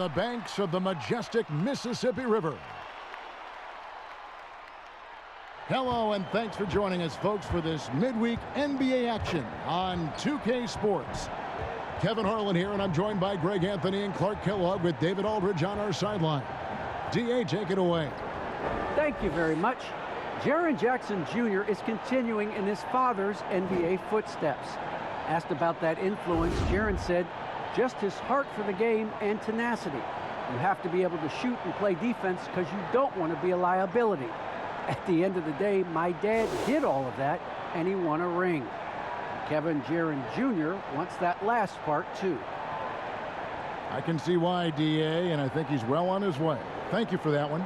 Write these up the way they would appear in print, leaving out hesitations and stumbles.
the banks of the majestic Mississippi River. Hello, and thanks for joining us, folks, for this midweek NBA action on 2K Sports. Kevin Harlan here, and I'm joined by Greg Anthony and Clark Kellogg with David Aldridge on our sideline. D.A., take it away. Thank you very much. Jaron Jackson Jr. is continuing in his father's NBA footsteps. Asked about that influence, Jaron said, just his heart for the game and tenacity. You have to be able to shoot and play defense because you don't want to be a liability. At the end of the day, my dad did all of that, and he won a ring. Kevin Jaron Jr. wants that last part, too. I can see why, D.A., and I think he's well on his way. Thank you for that one.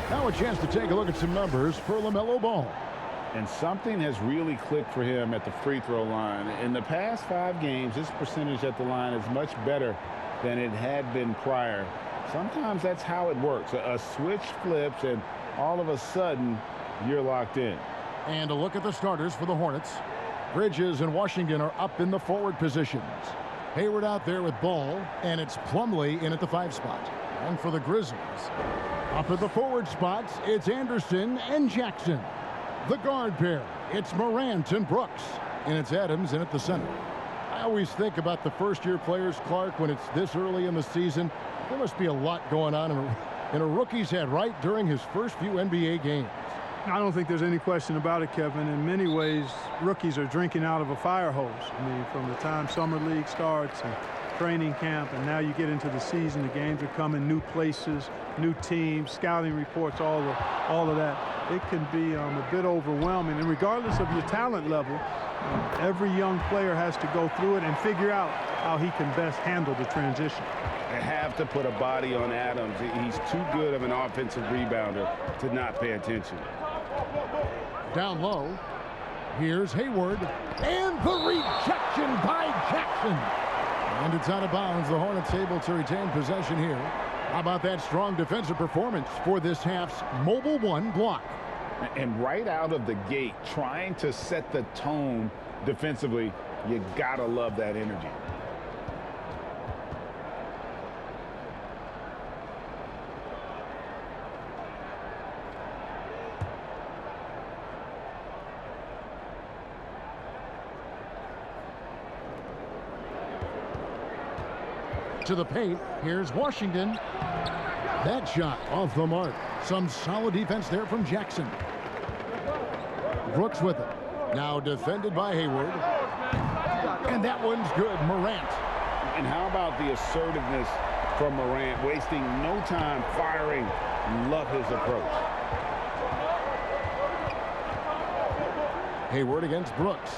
Now a chance to take a look at some numbers for LaMelo Ball. And something has really clicked for him at the free throw line. In the past 5 games, his percentage at the line is much better than it had been prior. Sometimes that's how it works. A switch flips, and all of a sudden, you're locked in. And a look at the starters for the Hornets. Bridges and Washington are up in the forward positions. Hayward out there with Ball, and it's Plumlee in at the 5 spot. And for the Grizzlies, up at the forward spots, it's Anderson and Jackson. The guard pair, it's Morant and Brooks, and it's Adams in at the center. I always think about the first-year players, Clark, when it's this early in the season. There must be a lot going on in a rookie's head, right, during his first few NBA games. I don't think there's any question about it, Kevin. In many ways, rookies are drinking out of a fire hose. I mean, from the time summer league starts and training camp, and now you get into the season, the games are coming, new places, new teams, scouting reports, all of that. It can be a bit overwhelming. And regardless of your talent level, every young player has to go through it and figure out how he can best handle the transition. They have to put a body on Adams. He's too good of an offensive rebounder to not pay attention. Down low, here's Hayward, and the rejection by Jackson. And it's out of bounds. The Hornets able to retain possession here. How about that strong defensive performance for this half's mobile 1 block? And right out of the gate, trying to set the tone defensively, you gotta love that energy. To the paint, here's Washington. That shot off the mark. Some solid defense there from Jackson. Brooks with it. Now defended by Hayward. And that one's good. Morant. And how about the assertiveness from Morant, wasting no time firing. Love his approach. Hayward against Brooks.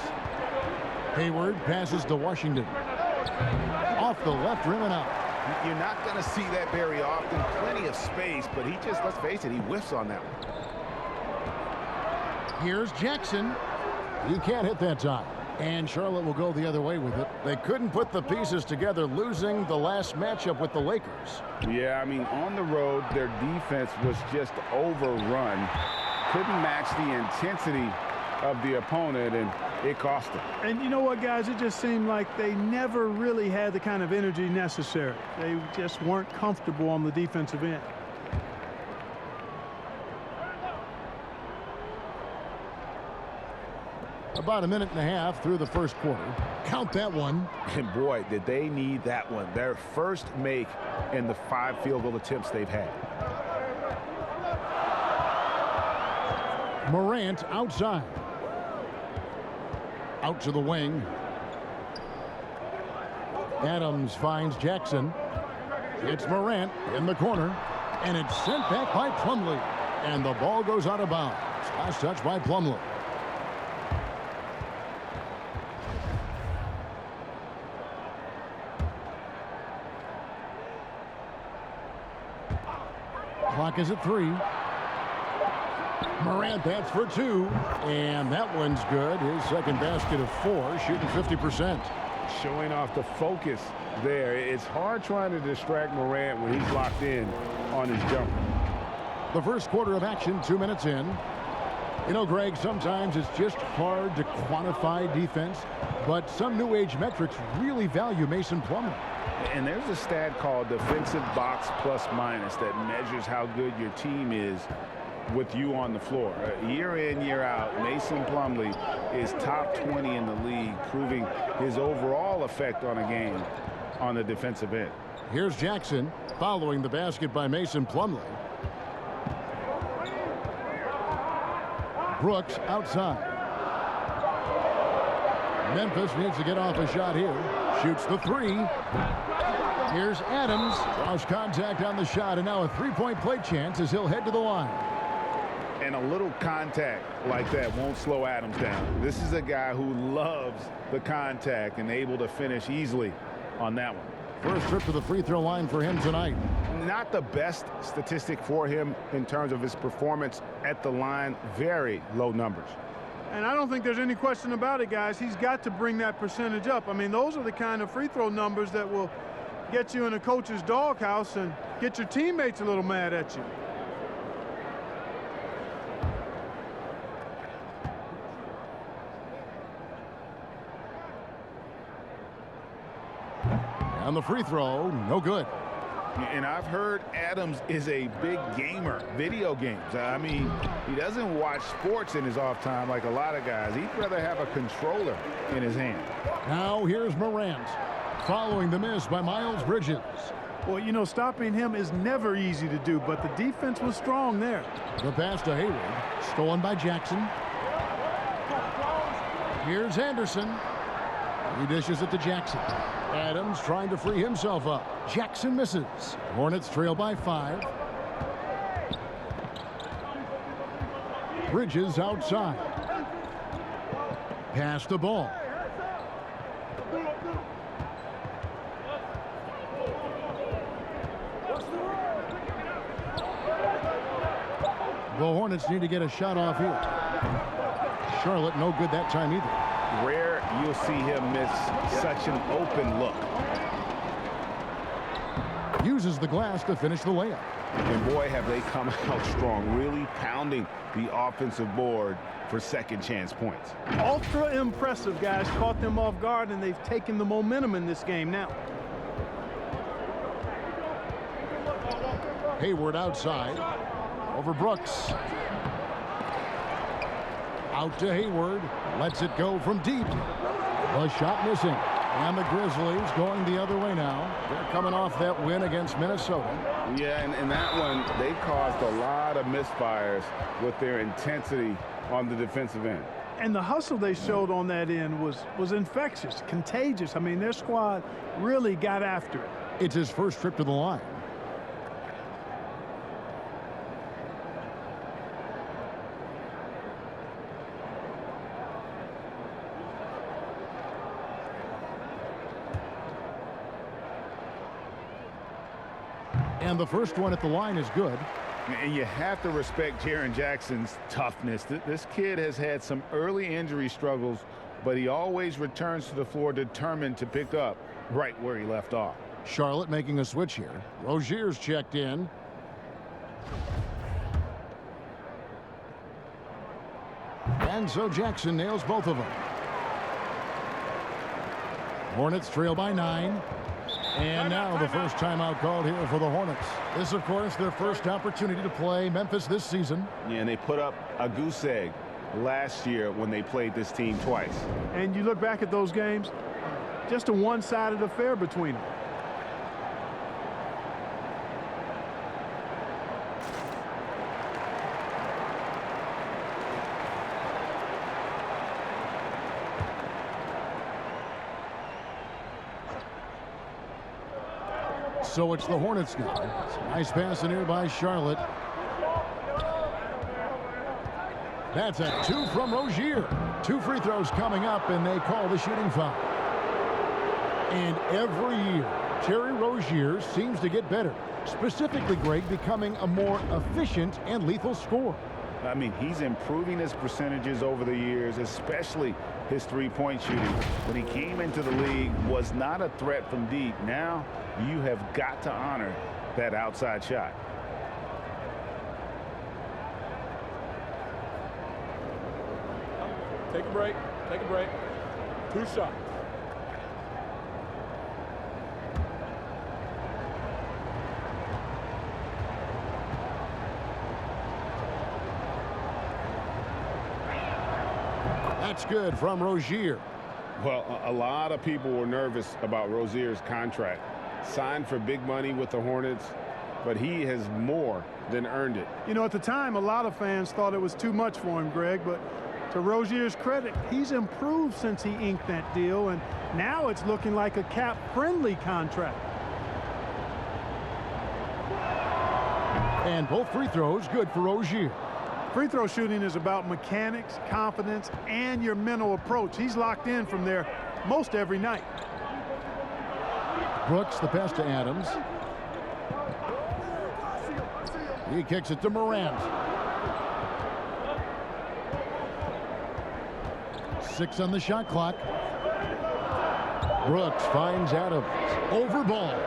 Hayward passes to Washington. Off the left rim and out. You're not going to see that very often. Plenty of space, but he just, let's face it, he whiffs on that one. Here's Jackson. He can't hit that time. And Charlotte will go the other way with it. They couldn't put the pieces together, losing the last matchup with the Lakers. Yeah, I mean, on the road, their defense was just overrun. Couldn't match the intensity of the opponent, and it cost them. And you know what, guys? It just seemed like they never really had the kind of energy necessary. They just weren't comfortable on the defensive end. About a minute and a half through the first quarter. Count that one. And boy, did they need that one. Their first make in the 5 field goal attempts they've had. Morant outside. Out to the wing. Adams finds Jackson. It's Morant in the corner. And it's sent back by Plumlee. And the ball goes out of bounds. Last touch by Plumlee. Clock is at 3. Morant, that's for 2. And that one's good. His second basket of 4, shooting 50%. Showing off the focus there. It's hard trying to distract Morant when he's locked in on his jumper. The first quarter of action, 2 minutes in. You know, Greg, sometimes it's just hard to quantify defense, but some new age metrics really value Mason Plumlee. And there's a stat called defensive box plus minus that measures how good your team is with you on the floor. Year in, year out, Mason Plumlee is top 20 in the league, proving his overall effect on a game on the defensive end. Here's Jackson following the basket by Mason Plumlee. Brooks outside. Memphis needs to get off a shot here. Shoots the three. Here's Adams. Draws contact on the shot, and now a three-point play chance as he'll head to the line. And a little contact like that won't slow Adams down. This is a guy who loves the contact and able to finish easily on that one. First trip to the free throw line for him tonight. Not the best statistic for him in terms of his performance at the line. Very low numbers. And I don't think there's any question about it, guys. He's got to bring that percentage up. I mean, those are the kind of free throw numbers that will get you in a coach's doghouse and get your teammates a little mad at you. And the free throw, no good. And I've heard Adams is a big gamer, video games. I mean, he doesn't watch sports in his off time like a lot of guys. He'd rather have a controller in his hand. Now here's Morant following the miss by Miles Bridges. Well, you know, stopping him is never easy to do, but the defense was strong there. The pass to Hayward, stolen by Jackson. Here's Anderson. He dishes it to Jackson. Adams trying to free himself up. Jackson misses. Hornets trail by 5. Bridges outside. Pass the ball. The Hornets need to get a shot off here. Charlotte no good that time either. Rare you'll see him miss such an open look. Uses the glass to finish the layup. And boy, have they come out strong, really pounding the offensive board for second chance points. Ultra impressive, guys. Caught them off guard, and they've taken the momentum in this game now. Hayward outside. Over Brooks. Out to Hayward. Lets it go from deep. The shot missing. And the Grizzlies going the other way now. They're coming off that win against Minnesota. Yeah, and that one, they caused a lot of misfires with their intensity on the defensive end. And the hustle they showed on that end was infectious, contagious. I mean, their squad really got after it. It's his first trip to the line. And the first one at the line is good. And you have to respect Jaron Jackson's toughness. This kid has had some early injury struggles, but he always returns to the floor determined to pick up right where he left off. Charlotte making a switch here. Rozier's checked in. And so Jackson nails both of them. Hornets trail by 9. And now the first timeout called here for the Hornets. This, of course, their first opportunity to play Memphis this season. Yeah, and they put up a goose egg last year when they played this team twice. And you look back at those games, just a one-sided affair between them. So it's the Hornets now. Nice pass in here by Charlotte. That's a 2 from Rozier. 2 free throws coming up, and they call the shooting foul. And every year, Terry Rozier seems to get better. Specifically, Greg, becoming a more efficient and lethal scorer. I mean, he's improving his percentages over the years, especially his three-point shooting. When he came into the league, was not a threat from deep. Now, you have got to honor that outside shot. Take a break. Take a break. 2 shots. That's good from Rozier. Well, a lot of people were nervous about Rozier's contract. Signed for big money with the Hornets, but he has more than earned it. You know, at the time, a lot of fans thought it was too much for him, Greg, but to Rozier's credit, he's improved since he inked that deal, and now it's looking like a cap-friendly contract. And both free throws good for Rozier. Free throw shooting is about mechanics, confidence, and your mental approach. He's locked in from there most every night. Brooks, the pass to Adams. He kicks it to Morant. 6 on the shot clock. Brooks finds Adams. Over Ball.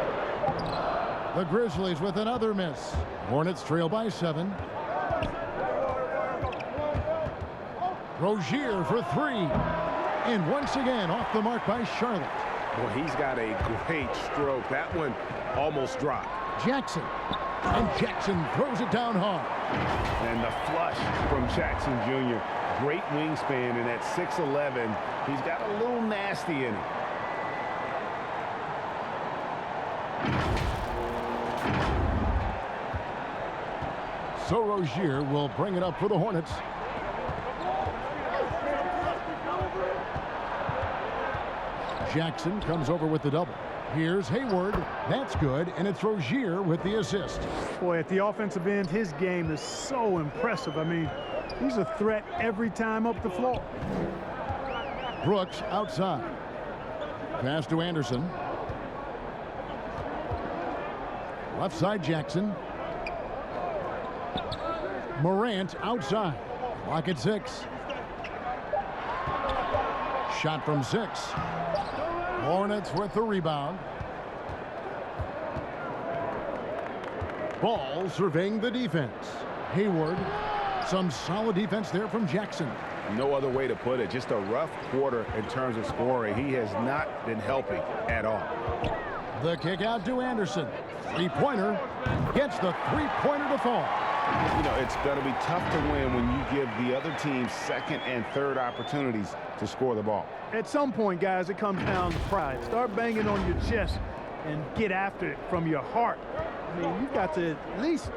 The Grizzlies with another miss. Hornets trail by 7. Rozier for 3. And once again off the mark by Charlotte. Well, he's got a great stroke. That one almost dropped. Jackson. And Jackson throws it down hard. And the flush from Jackson Jr. Great wingspan, and at 6'11", he's got a little nasty in it. So Rozier will bring it up for the Hornets. Jackson comes over with the double. Here's Hayward. That's good, and it's Rozier with the assist. Boy, at the offensive end, his game is so impressive. I mean, he's a threat every time up the floor. Brooks outside. Pass to Anderson. Left side Jackson. Morant outside. Clock at 6. Shot from 6. Hornets with the rebound. Ball surveying the defense. Hayward. Some solid defense there from Jackson. No other way to put it. Just a rough quarter in terms of scoring. He has not been helping at all. The kick out to Anderson. Three-pointer. Gets the three-pointer to fall. You know, it's going to be tough to win when you give the other team second and third opportunities to score the ball. At some point, guys, it comes down to pride. Start banging on your chest and get after it from your heart. I mean, you've got to at least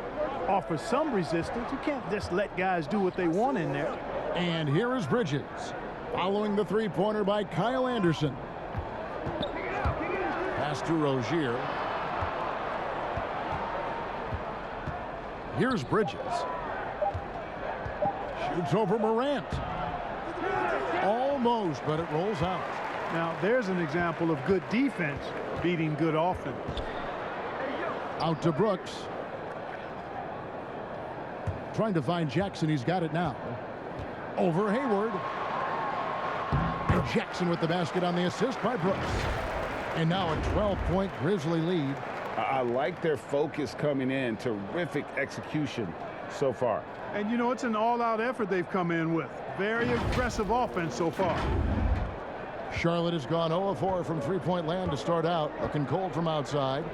offer some resistance. You can't just let guys do what they want in there. And here is Bridges, following the three-pointer by Kyle Anderson. Pass to Rozier. Here's Bridges. Shoots over Morant. Almost, but it rolls out. Now, there's an example of good defense beating good offense. Out to Brooks. Trying to find Jackson. He's got it now. Over Hayward. And Jackson with the basket on the assist by Brooks. And now a 12-point Grizzly lead. I like their focus coming in. Terrific execution so far. And, you know, it's an all-out effort they've come in with. Very aggressive offense so far. Charlotte has gone 0-4 from three-point land to start out. Looking cold from outside.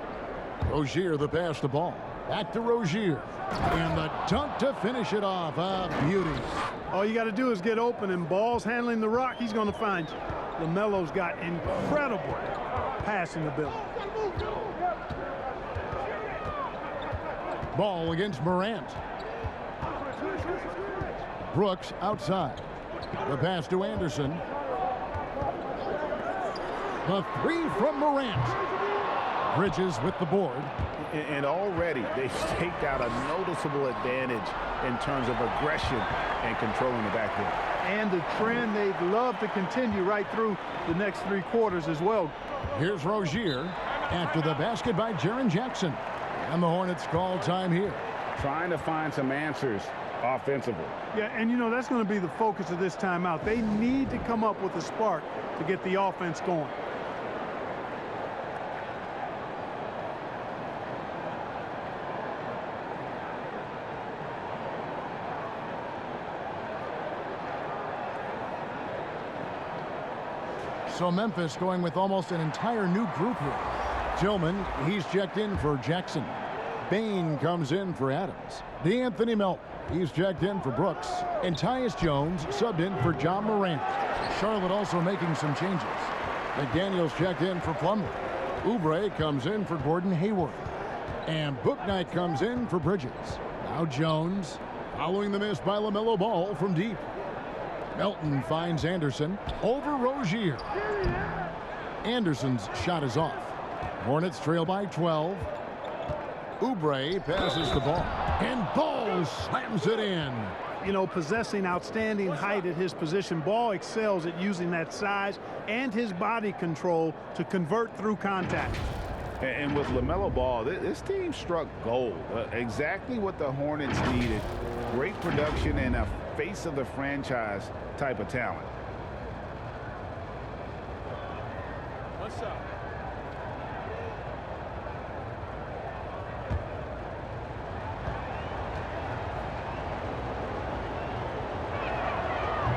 Rozier the pass to Ball. Back to Rozier. And the dunk to finish it off. A beauty. All you got to do is get open, and Ball's handling the rock. He's going to find you. LaMelo's got incredible passing ability. Ball against Morant. Brooks outside. The pass to Anderson. The three from Morant. Bridges with the board. And already they've staked out a noticeable advantage in terms of aggression and controlling the backcourt. And the trend they'd love to continue right through the next 3 quarters as well. Here's Rozier after the basket by Jaron Jackson. And the Hornets call time here. Trying to find some answers offensively. Yeah, and you know, that's going to be the focus of this timeout. They need to come up with a spark to get the offense going. So Memphis going with almost an entire new group here. Tillman, he's checked in for Jackson. Bain comes in for Adams. D'Anthony Melton, he's checked in for Brooks. And Tyus Jones subbed in for John Morant. Charlotte also making some changes. McDaniels checked in for Plumlee. Oubre comes in for Gordon Hayward. And Bouknight comes in for Bridges. Now Jones, following the miss by LaMelo Ball from deep. Melton finds Anderson over Rozier. Anderson's shot is off. Hornets trail by 12. Oubre passes the ball. And Ball slams it in. You know, possessing outstanding height at his position, Ball excels at using that size and his body control to convert through contact. And with LaMelo Ball, this team struck gold. Exactly what the Hornets needed. Great production and a face of the franchise type of talent. What's up?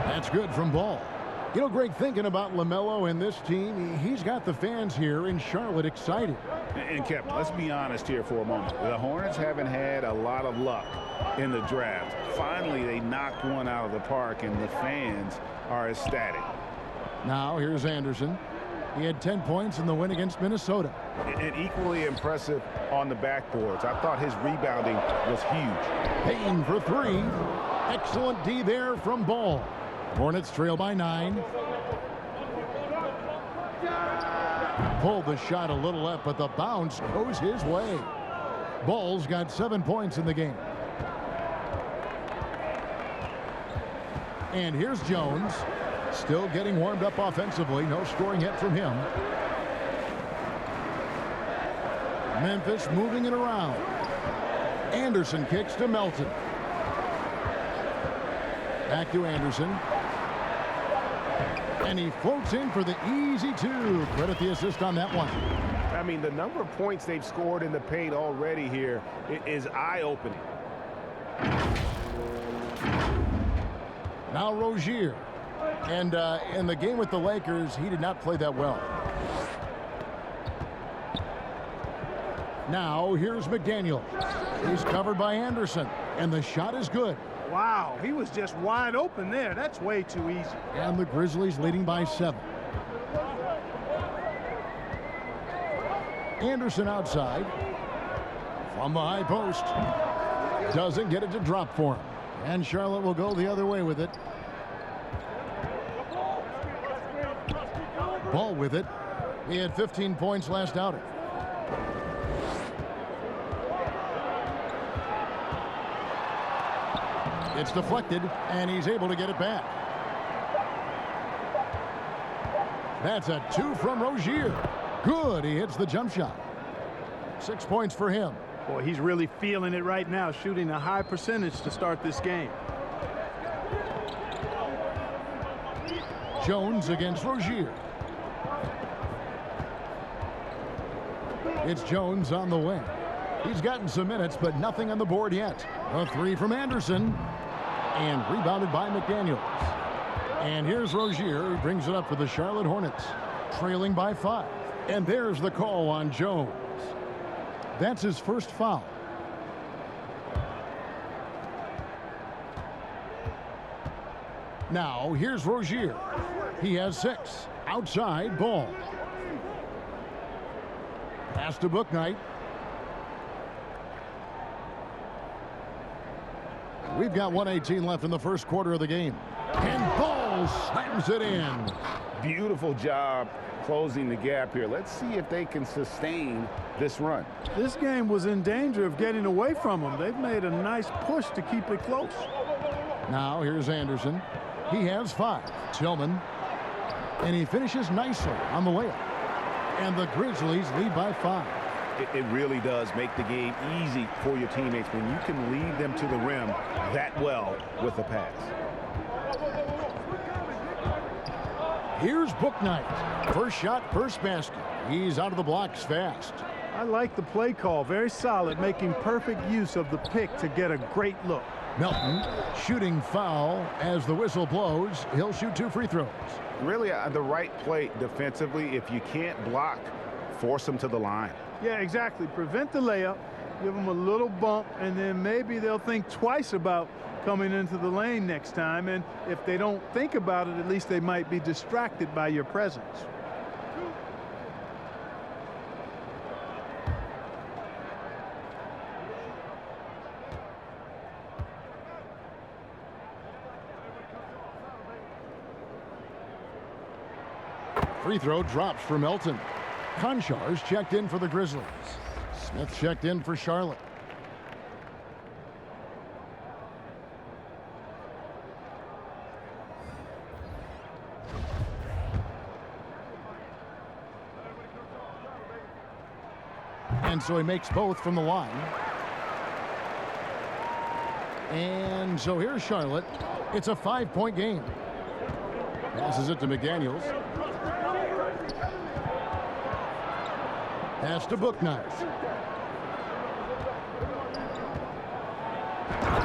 That's good from Ball. You know, Greg, thinking about LaMelo and this team, he's got the fans here in Charlotte excited. And Kevin, let's be honest here for a moment. The Hornets haven't had a lot of luck in the draft. Finally, they knocked one out of the park, and the fans are ecstatic. Now, here's Anderson. He had 10 points in the win against Minnesota. And equally impressive on the backboards. I thought his rebounding was huge. Payne for three. Excellent D there from Ball. Hornets trail by 9. Pulled the shot a little left, but the bounce goes his way. Ball's got 7 points in the game. And here's Jones. Still getting warmed up offensively. No scoring yet from him. Memphis moving it around. Anderson kicks to Melton. Back to Anderson. And he floats in for the easy two. Credit the assist on that one. I mean, the number of points they've scored in the paint already here is eye-opening. Now Rozier. And in the game with the Lakers, he did not play that well. Now here's McDaniels. He's covered by Anderson. And the shot is good. Wow, he was just wide open there. That's way too easy. And the Grizzlies leading by 7. Anderson outside. From the high post. Doesn't get it to drop for him. And Charlotte will go the other way with it. Ball with it. He had 15 points last outing. It's deflected, and he's able to get it back. That's a 2 from Rozier. Good. He hits the jump shot. 6 points for him. Boy, he's really feeling it right now, shooting a high percentage to start this game. Jones against Rozier. It's Jones on the wing. He's gotten some minutes, but nothing on the board yet. A 3 from Anderson. And rebounded by McDaniels. And here's Rozier. He brings it up for the Charlotte Hornets. Trailing by 5. And there's the call on Jones. That's his first foul. Now here's Rozier. He has 6. Outside Ball. Pass to Bouknight. We've got 1:18 left in the first quarter of the game. And Ball slams it in. Beautiful job closing the gap here. Let's see if they can sustain this run. This game was in danger of getting away from them. They've made a nice push to keep it close. Now here's Anderson. He has 5. Tillman. And he finishes nicely on the layup. And the Grizzlies lead by 5. It really does make the game easy for your teammates when you can lead them to the rim that well with a pass. Here's Bouknight. First shot, first basket. He's out of the blocks fast. I like the play call. Very solid, making perfect use of the pick to get a great look. Melton shooting foul as the whistle blows. He'll shoot 2 free throws. Really the right play defensively. If you can't block, force them to the line. Yeah, exactly. Prevent the layup give them a little bump, and then maybe they'll think twice about coming into the lane next time. And if they don't think about it, at least they might be distracted by your presence. Free throw drops for Melton. Konchar's checked in for the Grizzlies. Smith checked in for Charlotte. And so he makes both from the line. And so here's Charlotte. It's a 5-point game. Passes it to McDaniels. Pass to Booknight.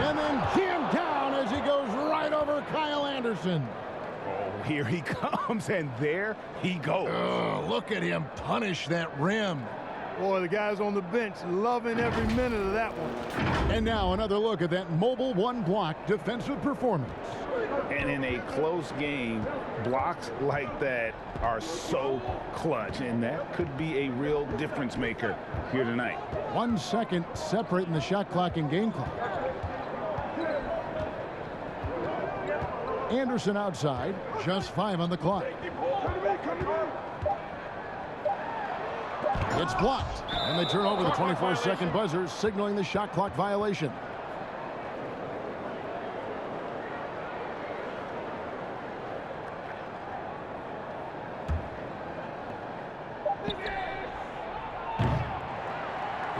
And then jammed down as he goes right over Kyle Anderson. Oh, here he comes, and there he goes. Look at him punish that rim. Boy, the guys on the bench loving every minute of that one. And now another look at that mobile one-block defensive performance. And in a close game, blocks like that are so clutch, and that could be a real difference maker here tonight. 1 second separating the shot clock and game clock. Anderson outside, just 5 on the clock. It's blocked, and they turn over the 24-second buzzer, signaling the shot clock violation.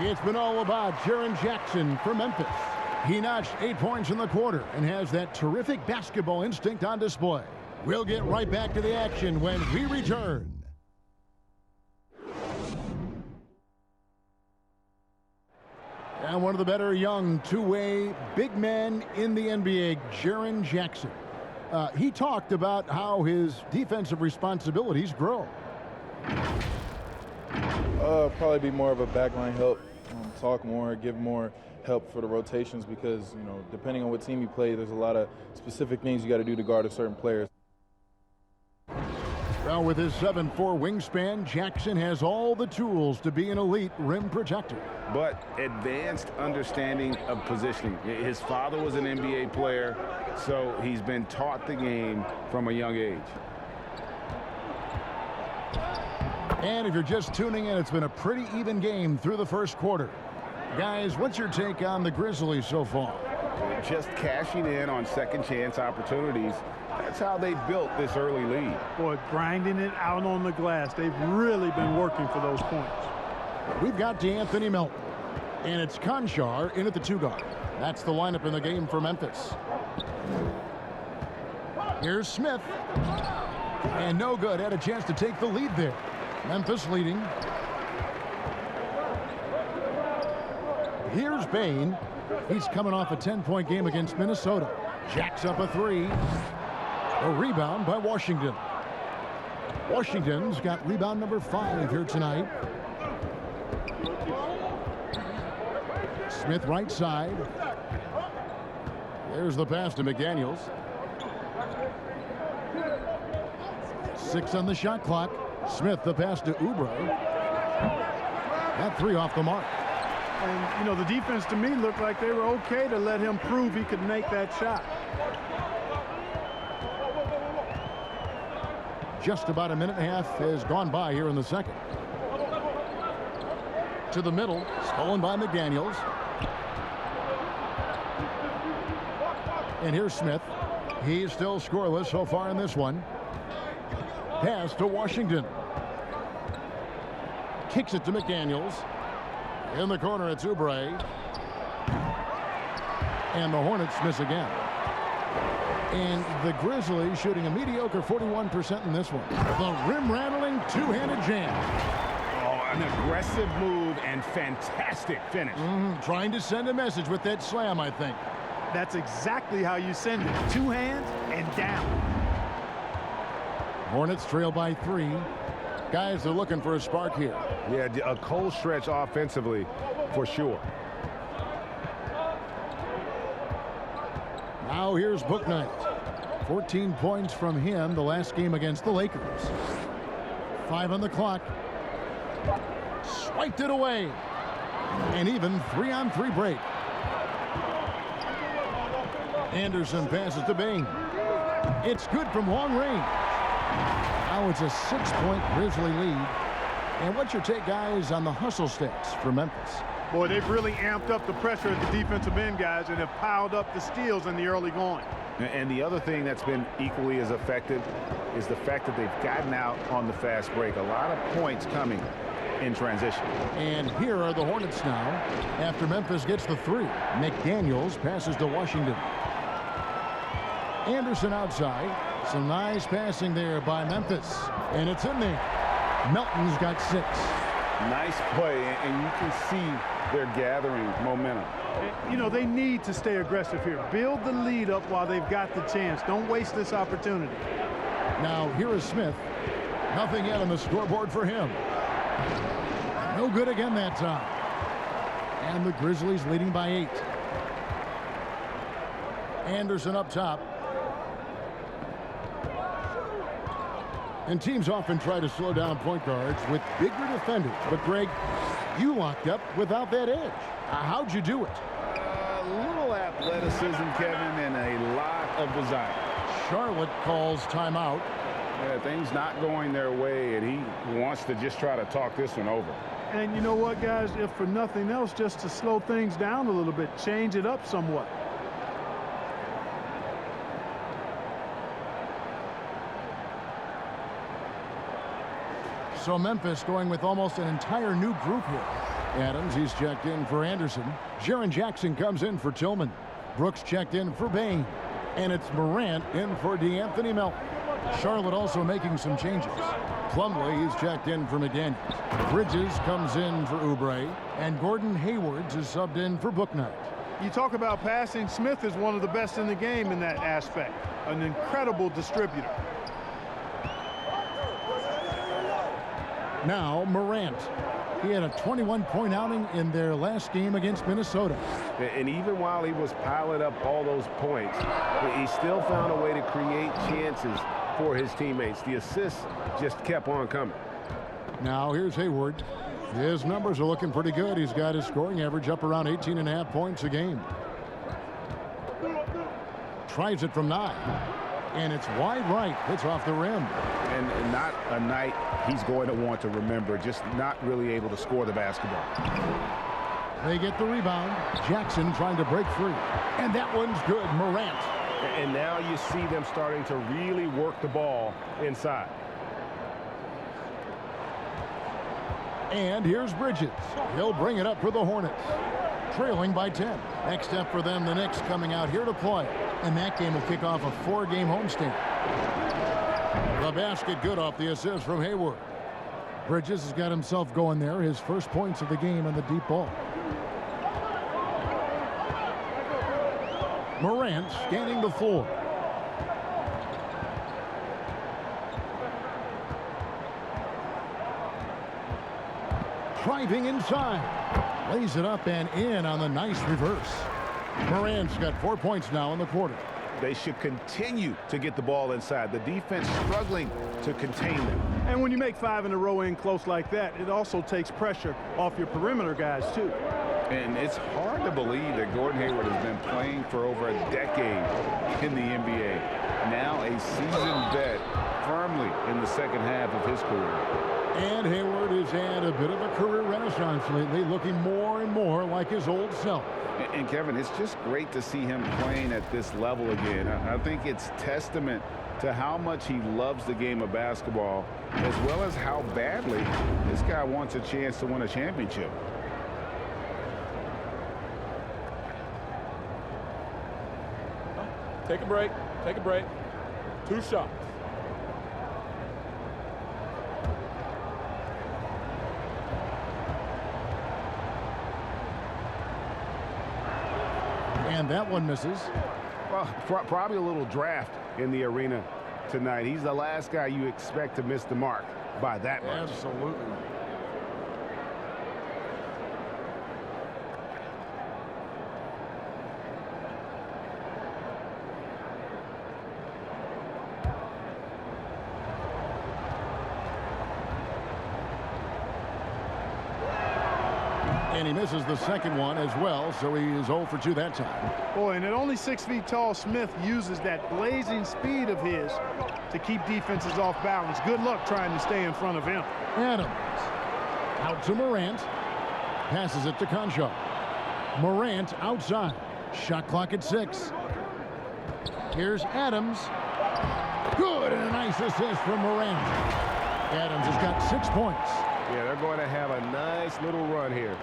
It's been all about Jaron Jackson for Memphis. He notched 8 points in the quarter and has that terrific basketball instinct on display. We'll get right back to the action when we return. And one of the better young two-way big men in the NBA, Jaron Jackson. He talked about how his defensive responsibilities grow. Probably be more of a backline help, talk more, give more help for the rotations because, you know, depending on what team you play, there's a lot of specific things you got to do to guard a certain player. Well, with his 7'4" wingspan, Jackson has all the tools to be an elite rim protector. But advanced understanding of positioning. His father was an NBA player, so he's been taught the game from a young age. And if you're just tuning in, it's been a pretty even game through the first quarter. Guys, what's your take on the Grizzlies so far? Just cashing in on second chance opportunities. That's how they built this early lead. Boy, grinding it out on the glass. They've really been working for those points. We've got DeAnthony Melton, and it's Konchar in at the 2-guard. That's the lineup in the game for Memphis. Here's Smith. And no good. Had a chance to take the lead there. Memphis leading. Here's Bain. He's coming off a 10-point game against Minnesota. Jacks up a 3. A rebound by Washington. Washington's got rebound number 5 here tonight. Smith right side. There's the pass to McDaniels. 6 on the shot clock. Smith the pass to Oubre. That 3 off the mark. And, you know, the defense to me looked like they were okay to let him prove he could make that shot. Just about a minute and a half has gone by here in the second. To the middle, stolen by McDaniels. And here's Smith. He's still scoreless so far in this one. Pass to Washington. Kicks it to McDaniels. In the corner, it's Oubre. And the Hornets miss again. And the Grizzlies shooting a mediocre 41% in this one. The rim-rattling two-handed jam. Oh, an aggressive move and fantastic finish. Trying to send a message with that slam, I think. That's exactly how you send it. 2 hands and down. Hornets trail by 3. Guys, they're looking for a spark here. Yeah, a cold stretch offensively for sure. Now here's Bouknight. 14 points from him the last game against the Lakers. 5 on the clock. Swiped it away. And even 3-on-3 break. Anderson passes to Bain. It's good from long range. Now it's a 6-point Grizzly lead. And what's your take, guys, on the hustle stats for Memphis? Boy, they've really amped up the pressure at the defensive end, guys, and have piled up the steals in the early going. And the other thing that's been equally as effective is the fact that they've gotten out on the fast break. A lot of points coming in transition. And here are the Hornets now. After Memphis gets the 3, McDaniels passes to Washington. Anderson outside. Some nice passing there by Memphis. And it's in there. Melton's got 6. Nice play, and you can see they're gathering momentum. You know, they need to stay aggressive here. Build the lead up while they've got the chance. Don't waste this opportunity. Now here is Smith. Nothing yet on the scoreboard for him. No good again that time. And the Grizzlies leading by 8. Anderson up top. And teams often try to slow down point guards with bigger defenders. But, Greg, you locked up without that edge. How'd you do it? A little athleticism, Kevin, and a lot of desire. Charlotte calls timeout. Yeah, things not going their way, and he wants to just try to talk this one over. And you know what, guys? If for nothing else, just to slow things down a little bit, change it up somewhat. So Memphis going with almost an entire new group here. Adams, he's checked in for Anderson. Jaron Jackson comes in for Tillman. Brooks checked in for Bain. And it's Morant in for DeAnthony Melton. Charlotte also making some changes. Plumlee is checked in for McDaniels. Bridges comes in for Oubre. And Gordon Hayward is subbed in for Bouknight. You talk about passing. Smith is one of the best in the game in that aspect. An incredible distributor. Now Morant. He had a 21-point outing in their last game against Minnesota. And even while he was piling up all those points, he still found a way to create chances for his teammates. The assists just kept on coming. Now here's Hayward. His numbers are looking pretty good. He's got his scoring average up around 18.5 points a game. Tries it from 9. And it's wide right. It's off the rim. And not a night he's going to want to remember, just not really able to score the basketball. They get the rebound. Jackson trying to break free. And that one's good. Morant. And now you see them starting to really work the ball inside. And here's Bridges. He'll bring it up for the Hornets. Trailing by 10. Next step for them, the Knicks coming out here to play. And that game will kick off a 4-game homestand. The basket good off the assist from Hayward. Bridges has got himself going there. His first points of the game on the deep ball. Morant scanning the floor. Driving inside. Lays it up and in on the nice reverse. Morant's got 4 points now in the quarter. They should continue to get the ball inside. The defense struggling to contain them. And when you make 5 in a row in close like that, it also takes pressure off your perimeter guys, too. And it's hard to believe that Gordon Hayward has been playing for over a decade in the NBA. Now a seasoned vet firmly in the second half of his career. And Hayward has had a bit of a career renaissance lately, looking more and more like his old self. And Kevin, it's just great to see him playing at this level again. I think it's testament to how much he loves the game of basketball, as well as how badly this guy wants a chance to win a championship. Take a break. Take a break. 2 shots. And that one misses. Well, probably a little draft in the arena tonight. He's the last guy you expect to miss the mark by that much. Absolutely. And he misses the second one as well, so he is 0 for 2 that time. Boy, and at only 6 feet tall, Smith uses that blazing speed of his to keep defenses off balance. Good luck trying to stay in front of him. Adams out to Morant. Passes it to Concho. Morant outside. Shot clock at 6. Here's Adams. Good, and a nice assist from Morant. Adams has got 6 points. Yeah, they're going to have a nice little run here.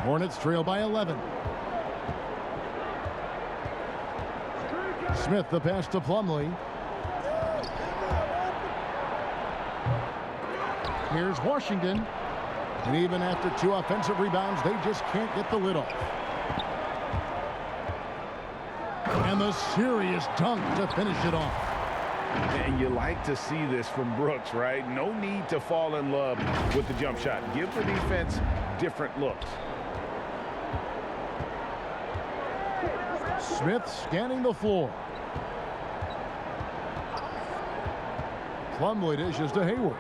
Hornets trail by 11. Smith the pass to Plumlee. Here's Washington. And even after 2 offensive rebounds, they just can't get the lid off. And the serious dunk to finish it off. And you like to see this from Brooks, right? No need to fall in love with the jump shot. Give the defense different looks. Smith scanning the floor. Plumlee dishes to Hayward.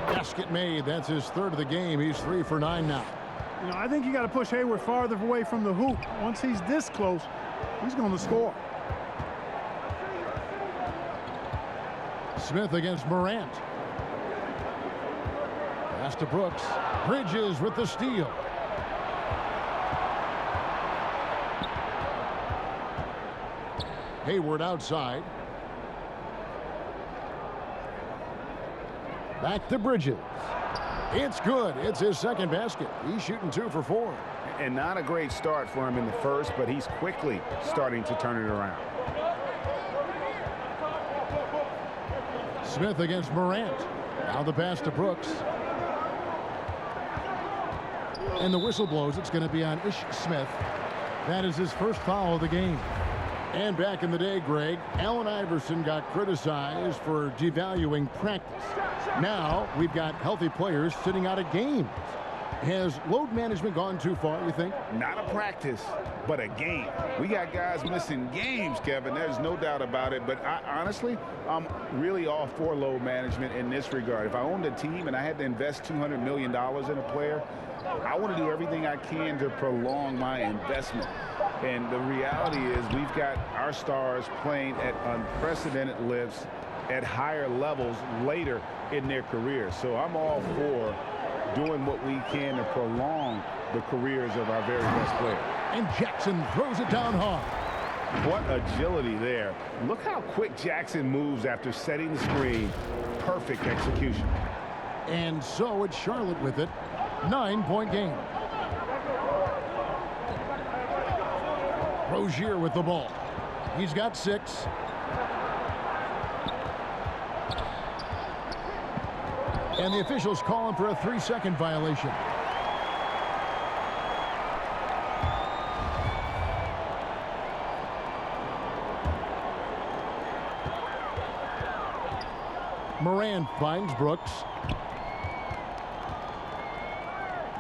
Basket made. That's his 3rd of the game. He's 3 for 9 now. You know, I think you got to push Hayward farther away from the hoop. Once he's this close, he's going to score. Smith against Morant. Pass to Brooks. Bridges with the steal. Hayward outside. Back to Bridges. It's good. It's his 2nd basket. He's shooting 2 for 4. And not a great start for him in the first, but he's quickly starting to turn it around. Smith against Morant. Now the pass to Brooks. And the whistle blows. It's going to be on Ish Smith. That is his 1st foul of the game. And back in the day, Greg, Allen Iverson got criticized for devaluing practice. Now we've got healthy players sitting out of games. Has load management gone too far, you think? Not a practice, but a game. We got guys missing games, Kevin. There's no doubt about it. But honestly, I'm really all for load management in this regard. If I owned a team and I had to invest $200 million in a player, I want to do everything I can to prolong my investment. And the reality is we've got our stars playing at unprecedented lifts at higher levels later in their careers. So I'm all for doing what we can to prolong the careers of our very best players. And Jackson throws it down hard. What agility there. Look how quick Jackson moves after setting the screen. Perfect execution. And so it's Charlotte with it. 9-point game. Rozier with the ball. He's got 6. And the officials call him for a 3-second violation. Moran finds Brooks.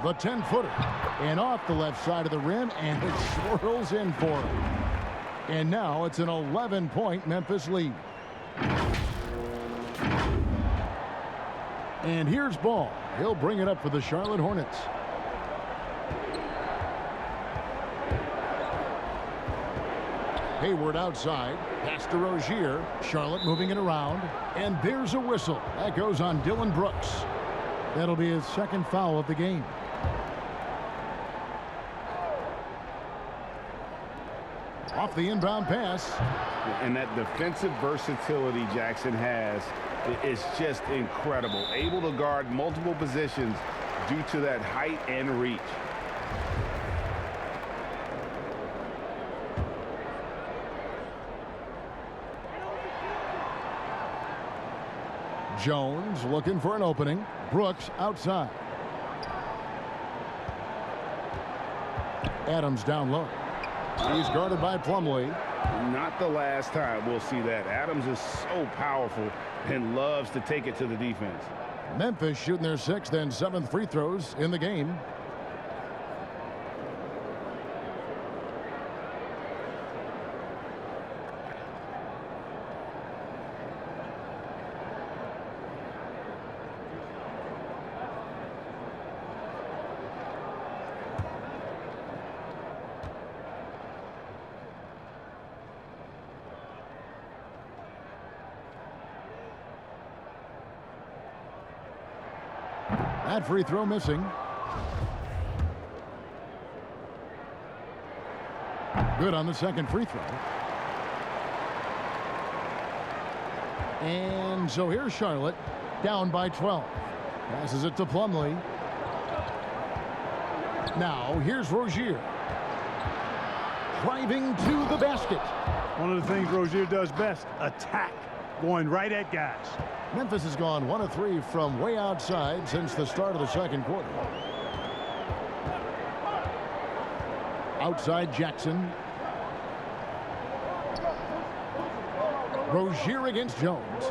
The 10-footer. And off the left side of the rim, and it swirls in for him. And now it's an 11-point Memphis lead. And here's Ball. He'll bring it up for the Charlotte Hornets. Hayward outside. Pass to Rozier. Charlotte moving it around. And there's a whistle. That goes on Dylan Brooks. That'll be his 2nd foul of the game. Off the inbound pass. And that defensive versatility Jackson has is just incredible. Able to guard multiple positions due to that height and reach. Jones looking for an opening. Brooks outside. Adams down low. He's guarded by Plumlee. Not the last time we'll see that. Adams is so powerful and loves to take it to the defense. Memphis shooting their 6th and 7th free throws in the game. That free throw missing. Good on the second free throw. And so here's Charlotte, down by 12. Passes it to Plumlee. Now here's Rozier. Driving to the basket. One of the things Rozier does best, attack, going right at guys. Memphis has gone 1 of 3 from way outside since the start of the second quarter. Outside Jackson. Rozier against Jones.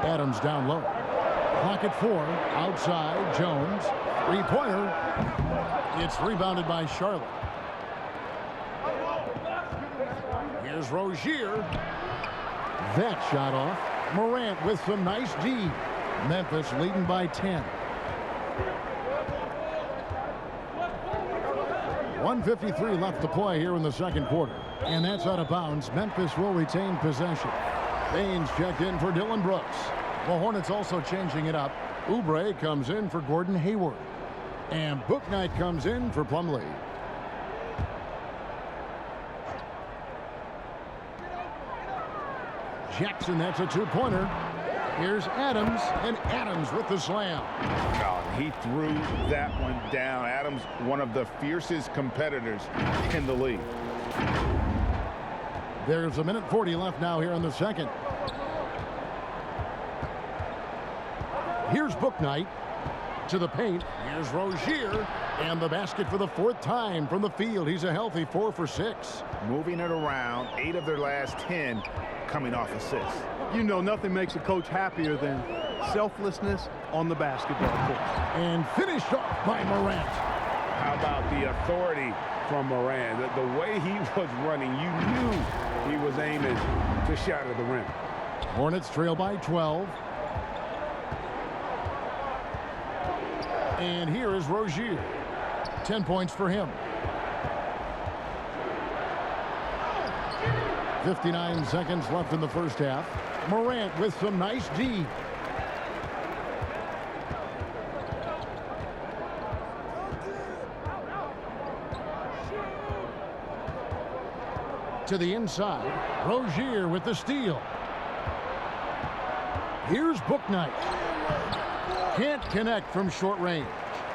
Adams down low. Clock at 4. Outside Jones. Three-pointer. It's rebounded by Charlotte. Here's Rozier. That shot off. Morant with some nice D. Memphis leading by 10. 1:53 left to play here in the second quarter. And that's out of bounds. Memphis will retain possession. Baines checked in for Dylan Brooks. The Hornets also changing it up. Oubre comes in for Gordon Hayward. And Bouknight comes in for Plumlee. Jackson, that's a two-pointer. Here's Adams, and Adams with the slam. Oh, he threw that one down. Adams, one of the fiercest competitors in the league. There's 1:40 left now here in the second. Here's Bouknight to the paint. Here's Rozier, and the basket for the 4th time from the field. He's a healthy 4 for 6. Moving it around, 8 of their last 10 coming off assists. You know, nothing makes a coach happier than selflessness on the basketball court. And finished off by Morant. How about the authority from Morant? The way he was running, you knew he was aiming to shatter the rim. Hornets trail by 12. And here is Rozier. 10 points for him. 59 seconds left in the first half. Morant with some nice D. To the inside. Rozier with the steal. Here's Bouknight. Can't connect from short range.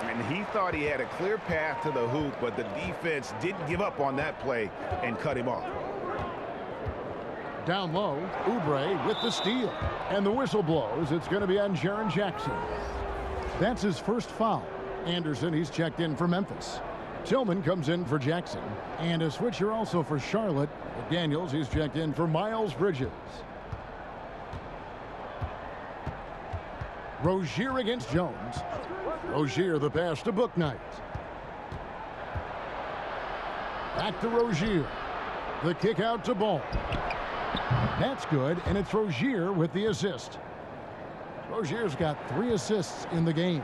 And he thought he had a clear path to the hoop, but the defense didn't give up on that play and cut him off. Down low, Oubre with the steal. And the whistle blows. It's going to be on Jaron Jackson. That's his first foul. Anderson, he's checked in for Memphis. Tillman comes in for Jackson. And a switcher also for Charlotte. Daniels, he's checked in for Miles Bridges. Rozier against Jones. Rozier the pass to Bouknight. Back to Rozier. The kick out to Ball. That's good, and it's Rozier with the assist. Rozier's got 3 assists in the game.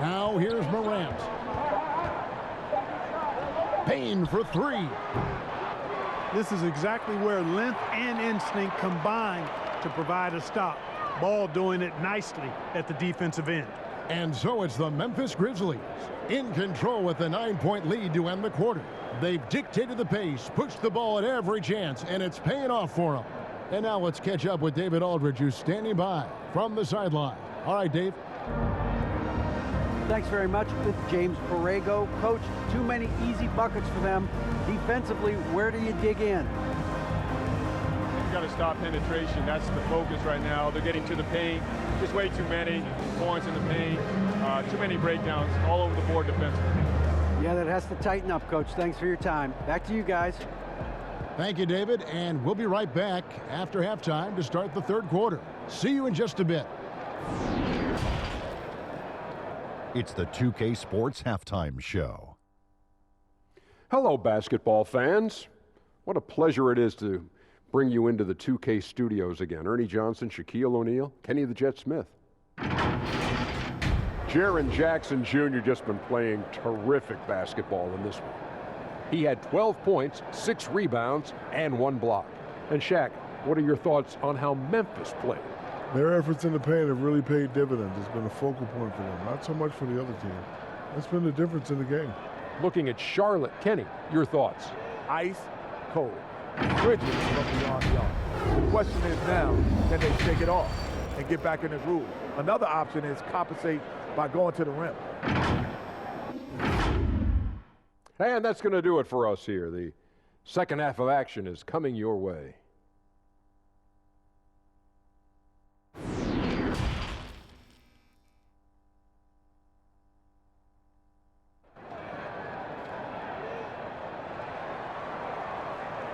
Now here's Morant. Payne for 3. This is exactly where length and instinct combine to provide a stop. Ball doing it nicely at the defensive end. And so it's the Memphis Grizzlies in control with a 9-point lead to end the quarter. They've dictated the pace, pushed the ball at every chance, and it's paying off for them. And now let's catch up with David Aldridge, who's standing by from the sideline. All right, Dave. Thanks very much with James Borrego. Coach, too many easy buckets for them. Defensively, where do you dig in? You got to stop penetration. That's the focus right now. They're getting to the paint. Just way too many points in the paint. Too many breakdowns all over the board defensively. Yeah, that has to tighten up, Coach. Thanks for your time. Back to you guys. Thank you, David. And we'll be right back after halftime to start the third quarter. See you in just a bit. It's the 2K Sports Halftime Show. Hello, basketball fans. What a pleasure it is to bring you into the 2K studios again. Ernie Johnson, Shaquille O'Neal, Kenny the Jet Smith. Jaron Jackson Jr. just been playing terrific basketball in this one. He had 12 points, 6 rebounds, and 1 block. And Shaq, What are your thoughts on how Memphis played? Their efforts in the paint have really paid dividends. It's been a focal point for them, not so much for the other team. That's been the difference in the game. Looking at Charlotte, Kenny, your thoughts? Ice cold. Bridges from beyond the arc. The question is now, can they shake it off and get back in the groove? Another option is compensate by going to the rim. And that's going to do it for us here. The second half of action is coming your way.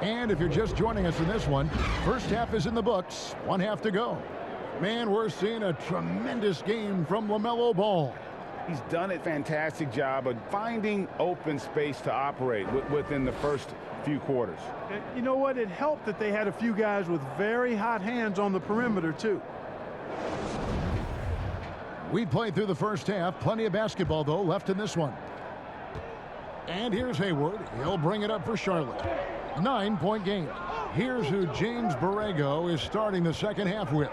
And if you're just joining us in this one, first half is in the books, one half to go. Man, we're seeing a tremendous game from LaMelo Ball. He's done a fantastic job of finding open space to operate within the first few quarters. And you know what? It helped that they had a few guys with very hot hands on the perimeter, too. We played through the first half. Plenty of basketball, though, left in this one. And here's Hayward. He'll bring it up for Charlotte. 9-point game. Here's who James Borrego is starting the second half with.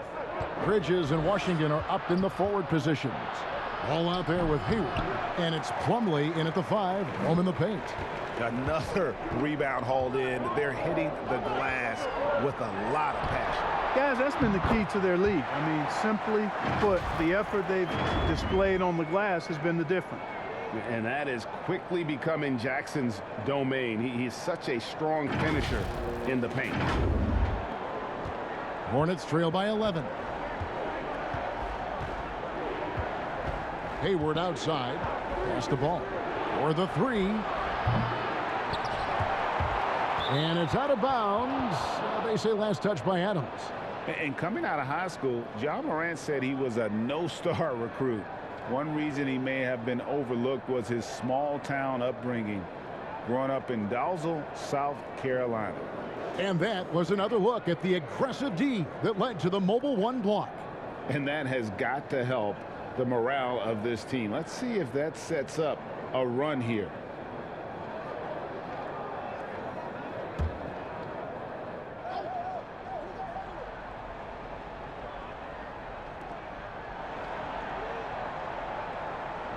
Bridges and Washington are up in the forward positions. Ball out there with Hayward. And it's Plumlee in at the 5, home in the paint. Another rebound hauled in. They're hitting the glass with a lot of passion. Guys, that's been the key to their league. I mean, simply put, the effort they've displayed on the glass has been the difference. And that is quickly becoming Jackson's domain. He's such a strong finisher in the paint. Hornets trail by 11. Hayward outside. Pass the ball. For the 3. And it's out of bounds. They say last touch by Adams. And coming out of high school, Ja Morant said he was a no-star recruit. One reason he may have been overlooked was his small-town upbringing, growing up in Dalzell, South Carolina. And that was another look at the aggressive D that led to the mobile 1 block. And that has got to help the morale of this team. Let's see if that sets up a run here.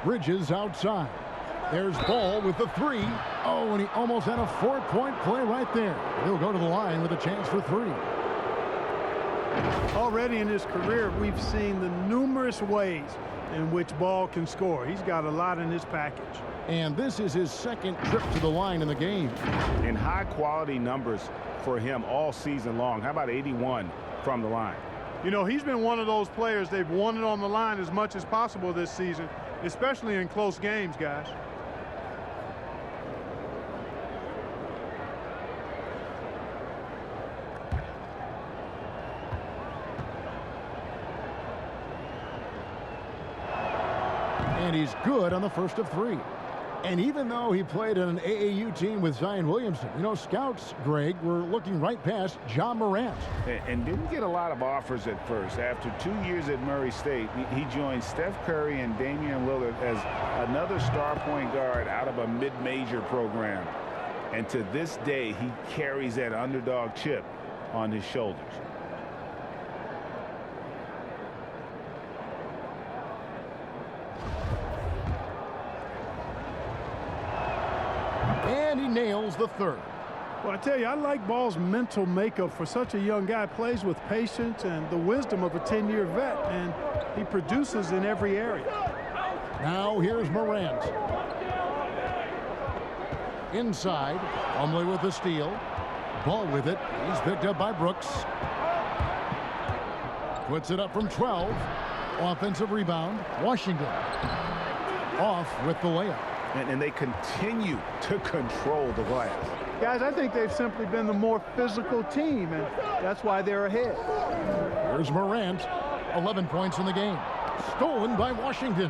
Bridges outside. There's Ball with the 3. Oh, and he almost had a 4-point play right there. He'll go to the line with a chance for 3. Already in his career, we've seen the numerous ways in which Ball can score. He's got a lot in his package. And this is his second trip to the line in the game. And high-quality numbers for him all season long. How about 81 from the line? You know, he's been one of those players they've wanted on the line as much as possible this season, especially in close games, guys. And he's good on the first of 3. And even though he played on an AAU team with Zion Williamson, you know, scouts, Greg, were looking right past Ja Morant. And didn't get a lot of offers at first. After 2 years at Murray State, he joined Steph Curry and Damian Lillard as another star point guard out of a mid-major program. And to this day, he carries that underdog chip on his shoulders. And he nails the 3rd. Well, I tell you, I like Ball's mental makeup for such a young guy. Plays with patience and the wisdom of a 10-year vet, and he produces in every area. Now here's Morant. Inside, Plumlee with the steal. Ball with it. He's picked up by Brooks. Puts it up from 12. Offensive rebound. Washington off with the layup. And they continue to control the glass. Guys, I think they've simply been the more physical team, and that's why they're ahead. Here's Morant. 11 points in the game. Stolen by Washington.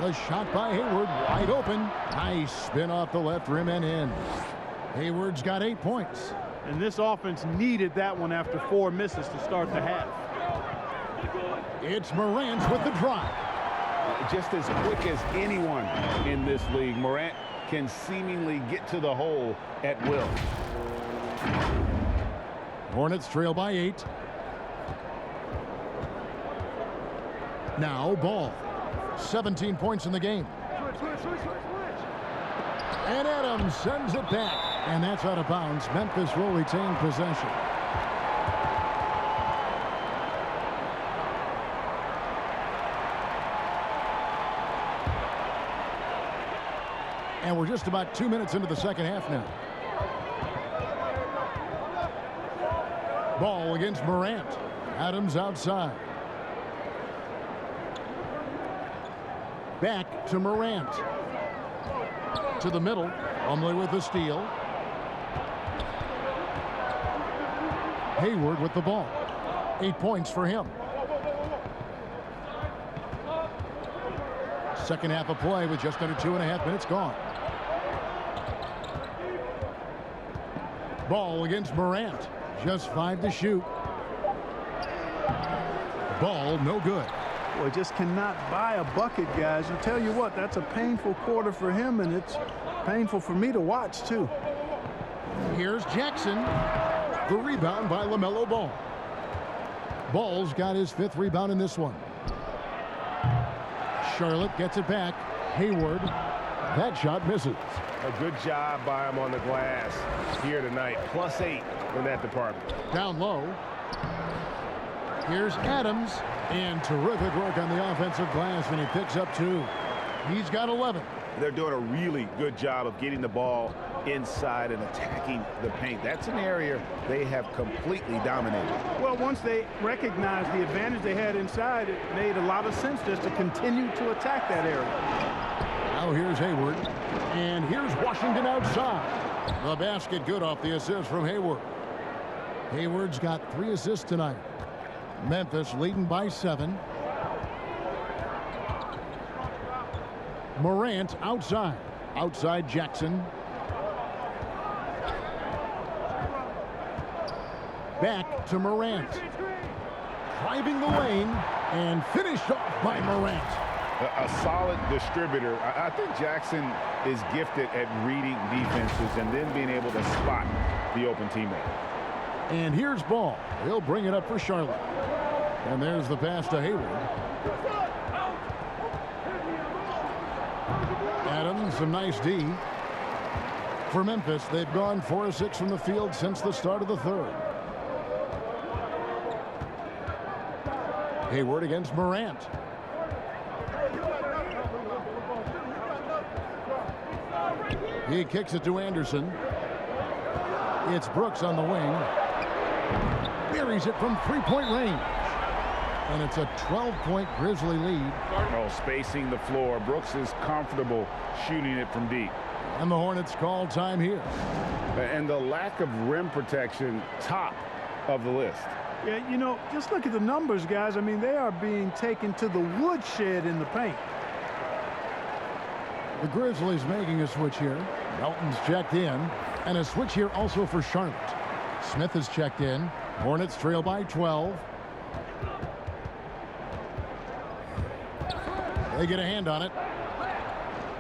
The shot by Hayward, wide open. Nice spin off the left rim and in. Hayward's got 8 points. And this offense needed that one after 4 misses to start the half. It's Morant with the drive. Just as quick as anyone in this league, Morant can seemingly get to the hole at will. Hornets trail by 8. Now Ball. 17 points in the game. And Adams sends it back. And that's out of bounds. Memphis will retain possession. And we're just about 2 minutes into the second half now. Ball against Morant. Adams outside. Back to Morant. To the middle. Plumlee with the steal. Hayward with the ball. 8 points for him. Second half of play with just under 2.5 minutes gone. Ball against Morant. Just 5 to shoot. Ball no good. Boy, just cannot buy a bucket, guys. And tell you what, that's a painful quarter for him, and it's painful for me to watch, too. Here's Jackson. The rebound by LaMelo Ball. Ball's got his 5th rebound in this one. Charlotte gets it back. Hayward. That shot misses. A good job by him on the glass here tonight. +8 in that department. Down low. Here's Adams. And terrific work on the offensive glass, and he picks up 2. He's got 11. They're doing a really good job of getting the ball inside and attacking the paint. That's an area they have completely dominated. Well, once they recognized the advantage they had inside, it made a lot of sense just to continue to attack that area. Now here's Hayward. And here's Washington outside. The basket good off the assist from Hayward. Hayward's got 3 assists tonight. Memphis leading by 7. Morant outside. Outside Jackson. Back to Morant. Driving the lane and finished off by Morant. A solid distributor. I think Jackson is gifted at reading defenses and then being able to spot the open teammate. And here's Ball. He'll bring it up for Charlotte. And there's the pass to Hayward. Adams, some nice D. For Memphis, they've gone 4 of 6 from the field since the start of the 3rd. Hayward against Morant. He kicks it to Anderson. It's Brooks on the wing. Buries it from 3-point range. And it's a 12-point Grizzly lead. Oh, spacing the floor. Brooks is comfortable shooting it from deep. And the Hornets call time here. And the lack of rim protection, top of the list. Yeah, you know, just look at the numbers, guys. I mean, they are being taken to the woodshed in the paint. The Grizzlies making a switch here. Melton's checked in. And a switch here also for Charlotte. Smith is checked in. Hornets trail by 12. They get a hand on it.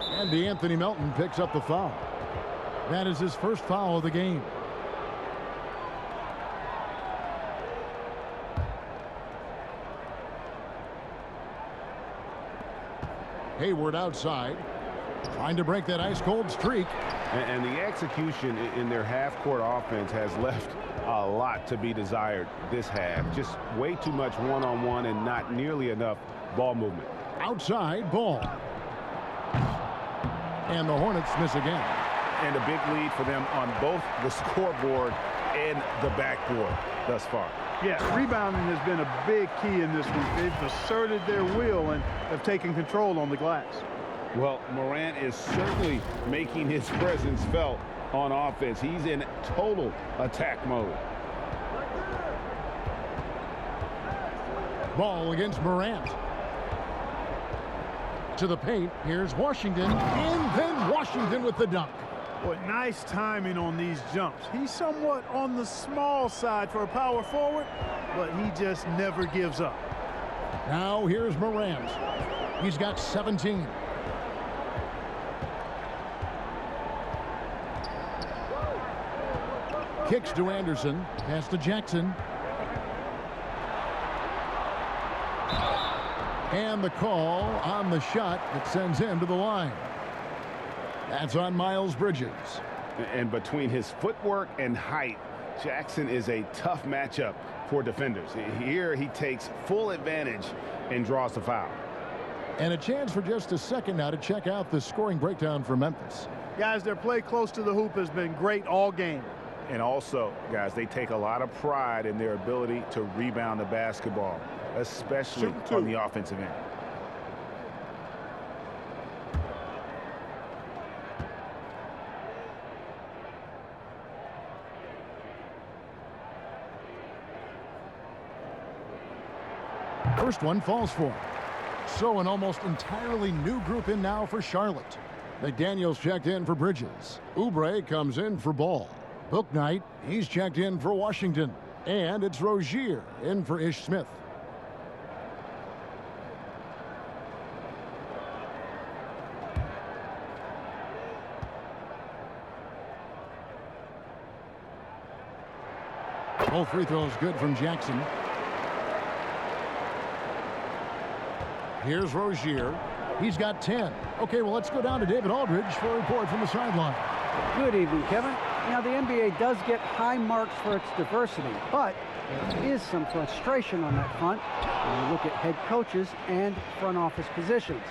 And DeAnthony Melton picks up the foul. That is his first foul of the game. Hayward outside. Trying to break that ice-cold streak. And the execution in their half-court offense has left a lot to be desired this half. Just way too much one-on-one and not nearly enough ball movement. Outside Ball. And the Hornets miss again. And a big lead for them on both the scoreboard and the backboard thus far. Yeah, rebounding has been a big key in this one. They've asserted their will and have taken control on the glass. Well, Morant is certainly making his presence felt on offense. He's in total attack mode. Ball against Morant. To the paint. Here's Washington. And then Washington with the dunk. Boy, nice timing on these jumps. He's somewhat on the small side for a power forward, but he just never gives up. Now here's Morant. He's got 17. Kicks to Anderson. Pass to Jackson. And the call on the shot that sends him to the line. That's on Miles Bridges. And between his footwork and height, Jackson is a tough matchup for defenders. Here he takes full advantage and draws the foul. And a chance for just a second now to check out the scoring breakdown for Memphis. Guys, their play close to the hoop has been great all game. And also, guys, they take a lot of pride in their ability to rebound the basketball, especially on the offensive end. First one falls for him. So an almost entirely new group in now for Charlotte. McDaniels checked in for Bridges. Oubre comes in for Ball. Bouknight, he's checked in for Washington. And it's Rozier in for Ish Smith. Both free throws good from Jackson. Here's Rozier. He's got 10. Okay, well, let's go down to David Aldridge for a report from the sideline. Good evening, Kevin. Now, the NBA does get high marks for its diversity, but there is some frustration on that front when you look at head coaches and front office positions.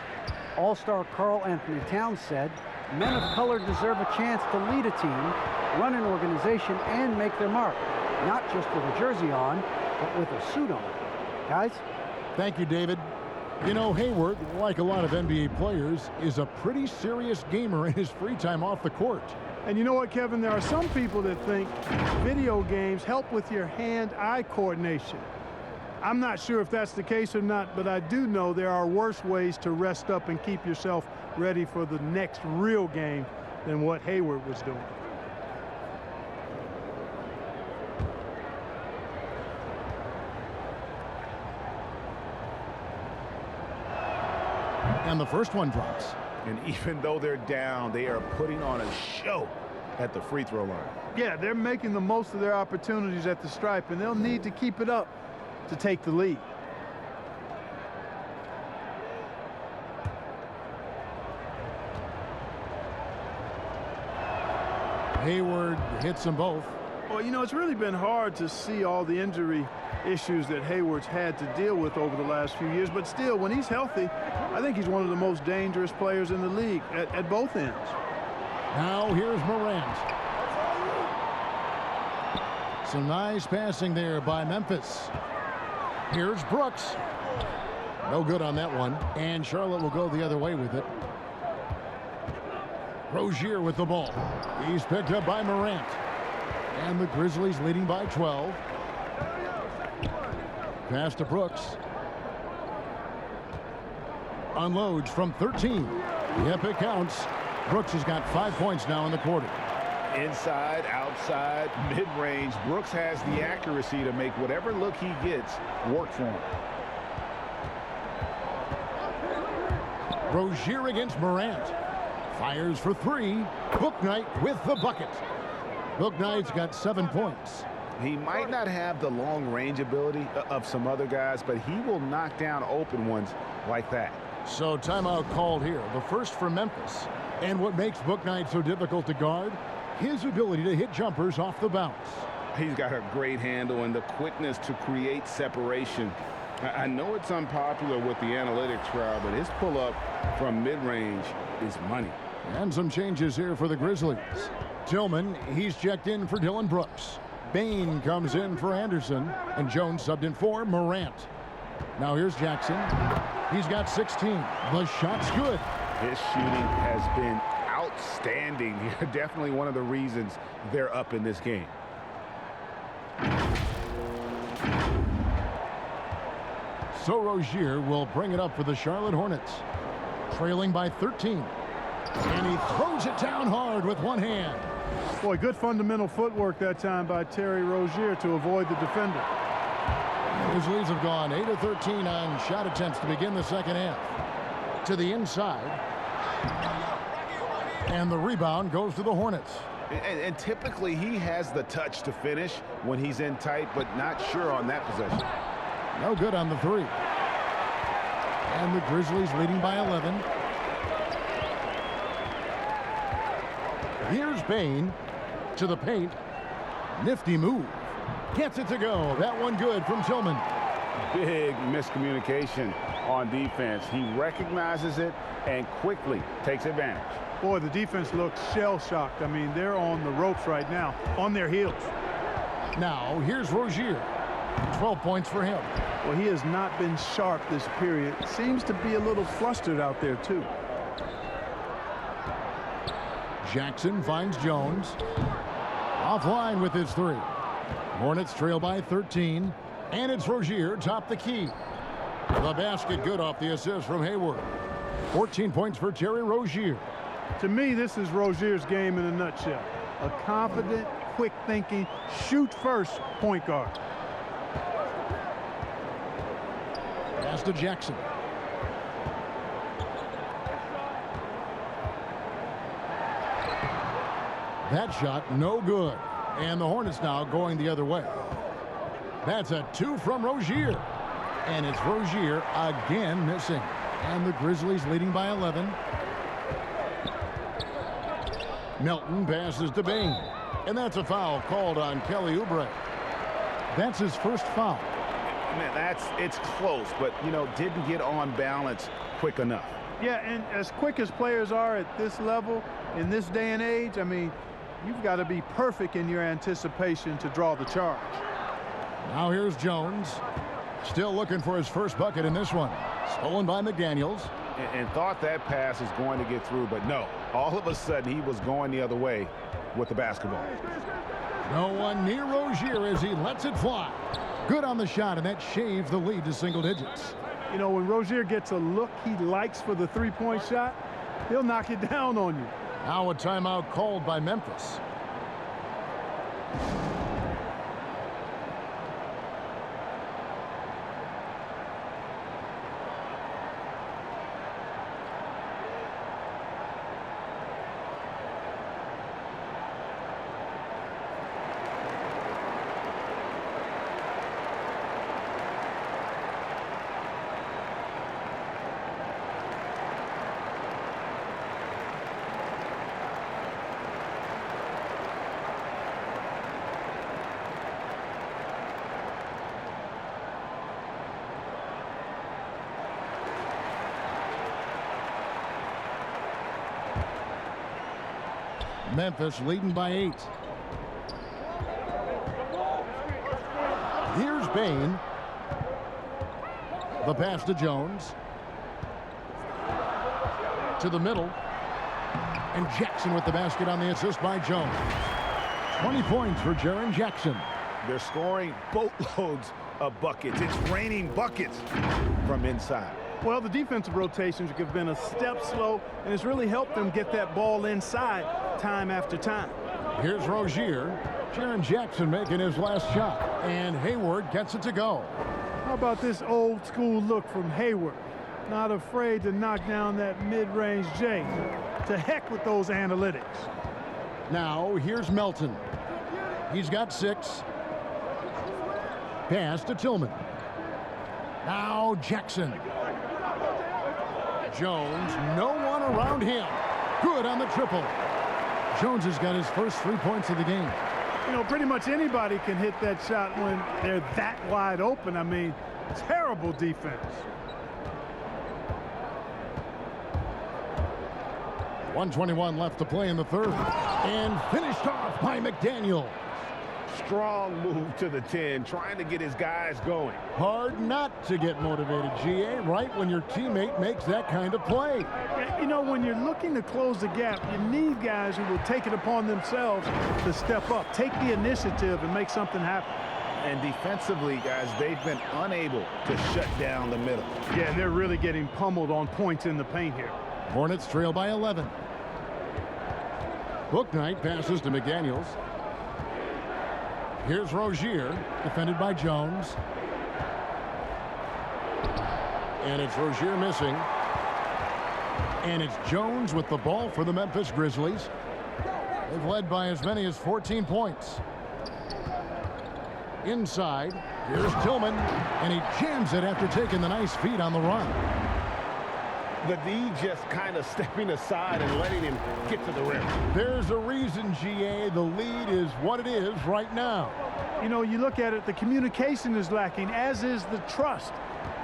All-star Karl Anthony Towns said, men of color deserve a chance to lead a team, run an organization, and make their mark, not just with a jersey on, but with a suit on. Guys? Thank you, David. You know, Hayward, like a lot of NBA players, is a pretty serious gamer in his free time off the court. And you know what, Kevin? There are some people that think video games help with your hand-eye coordination. I'm not sure if that's the case or not, but I do know there are worse ways to rest up and keep yourself ready for the next real game than what Hayward was doing. And the first one drops. And even though they're down, they are putting on a show at the free throw line. Yeah, they're making the most of their opportunities at the stripe, and they'll need to keep it up to take the lead. Hayward hits them both. Well, you know, it's really been hard to see all the injury issues that Hayward's had to deal with over the last few years, but still, when he's healthy, I think he's one of the most dangerous players in the league at both ends. Now here's Morant. Some nice passing there by Memphis. Here's Brooks. No good on that one, and Charlotte will go the other way with it. Rozier with the ball. He's picked up by Morant. And the Grizzlies leading by 12. Pass to Brooks. Unloads from 13. Yep, it counts. Brooks has got 5 points now in the quarter. Inside, outside, mid-range, Brooks has the accuracy to make whatever look he gets work for him. Rozier against Morant. Fires for 3. Bouknight with the bucket. Bouknight's got 7 points. He might not have the long-range ability of some other guys, but he will knock down open ones like that. So timeout called here. The first for Memphis. And what makes Bouknight so difficult to guard? His ability to hit jumpers off the bounce. He's got a great handle and the quickness to create separation. I know it's unpopular with the analytics crowd, but his pull-up from mid-range is money. And some changes here for the Grizzlies. Tillman, he's checked in for Dillon Brooks. Bain comes in for Anderson, and Jones subbed in for Morant. Now here's Jackson. He's got 16. The shot's good. His shooting has been outstanding. Definitely one of the reasons they're up in this game. So Rozier will bring it up for the Charlotte Hornets. Trailing by 13. And he throws it down hard with one hand. Boy, good fundamental footwork that time by Terry Rozier to avoid the defender. Grizzlies have gone 8 of 13 on shot attempts to begin the second half. To the inside. And the rebound goes to the Hornets. And typically he has the touch to finish when he's in tight, but not sure on that possession. No good on the three. And the Grizzlies leading by 11. Here's Bain to the paint. Nifty move. Gets it to go. That one good from Tillman. Big miscommunication on defense. He recognizes it and quickly takes advantage. Boy, the defense looks shell-shocked. I mean, they're on the ropes right now, on their heels. Now, here's Rozier. 12 points for him. Well, he has not been sharp this period. Seems to be a little flustered out there, too. Jackson finds Jones. Offline with his three. Hornets trail by 13. And it's Rozier top the key. The basket good off the assist from Hayward. 14 points for Terry Rozier. To me, this is Rozier's game in a nutshell. A confident, quick-thinking, shoot-first point guard. Pass to Jackson. That shot no good. And the Hornets now going the other way. That's a two from Rozier. And it's Rozier again missing. And the Grizzlies leading by 11. Melton passes to Bain. And that's a foul called on Kelly Oubre. That's his first foul. Man, it's close, but, you know, didn't get on balance quick enough. Yeah, and as quick as players are at this level, in this day and age, I mean, you've got to be perfect in your anticipation to draw the charge. Now here's Jones. Still looking for his first bucket in this one. Stolen by McDaniels. And thought that pass was going to get through, but no. All of a sudden, he was going the other way with the basketball. No one near Rozier as he lets it fly. Good on the shot, and that shaves the lead to single digits. You know, when Rozier gets a look he likes for the three-point shot, he'll knock it down on you. Now a timeout called by Memphis. Memphis leading by 8. Here's Bain. The pass to Jones. To the middle. And Jackson with the basket on the assist by Jones. 20 points for Jaron Jackson. They're scoring boatloads of buckets. It's raining buckets from inside. Well, the defensive rotations have been a step slow, and it's really helped them get that ball inside time after time. Here's Rozier. Jaron Jackson making his last shot. And Hayward gets it to go. How about this old school look from Hayward? Not afraid to knock down that mid-range J. To heck with those analytics. Now here's Melton. He's got 6. Pass to Tillman. Now Jackson. Jones, no one around him. Good on the triple. Jones has got his first 3 points of the game. You know, pretty much anybody can hit that shot when they're that wide open. I mean, terrible defense. 1:21 left to play in the third. And finished off by McDaniels. Strong move to the 10, trying to get his guys going. Hard not to get motivated, GA, right when your teammate makes that kind of play. You know, when you're looking to close the gap, you need guys who will take it upon themselves to step up, take the initiative, and make something happen. And defensively, guys, they've been unable to shut down the middle. Yeah, they're really getting pummeled on points in the paint here. Hornets trail by 11. Bouknight passes to McDaniels. Here's Rozier, defended by Jones. And it's Rozier missing. And it's Jones with the ball for the Memphis Grizzlies. They've led by as many as 14 points. Inside, here's Tillman, and he jams it after taking the nice feed on the run. The D just kind of stepping aside and letting him get to the rim. There's a reason, GA, the lead is what it is right now. You know, you look at it, the communication is lacking, as is the trust.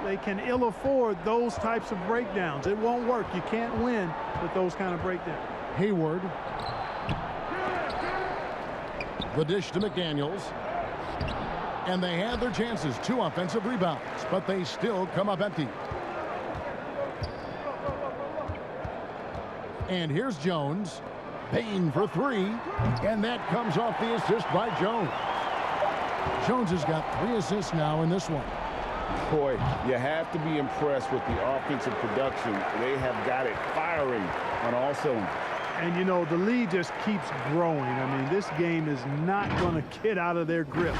They can ill afford those types of breakdowns. It won't work. You can't win with those kind of breakdowns. Hayward. The dish to McDaniels. And they had their chances. 2 offensive rebounds, but they still come up empty. And here's Jones. Payne for 3. And that comes off the assist by Jones. Jones has got 3 assists now in this one. Boy, you have to be impressed with the offensive production. They have got it firing on all cylinders. And, you know, the lead just keeps growing. I mean, this game is not going to get out of their grip.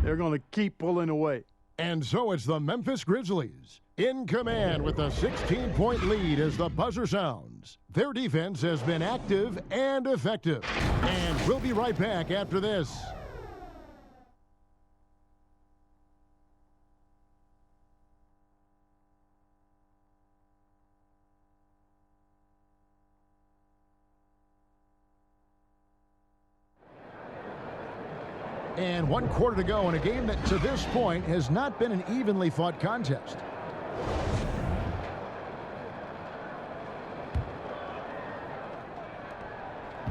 They're going to keep pulling away. And so it's the Memphis Grizzlies in command with a 16-point lead as the buzzer sounds. Their defense has been active and effective. And we'll be right back after this. And 1 quarter to go in a game that to this point has not been an evenly fought contest.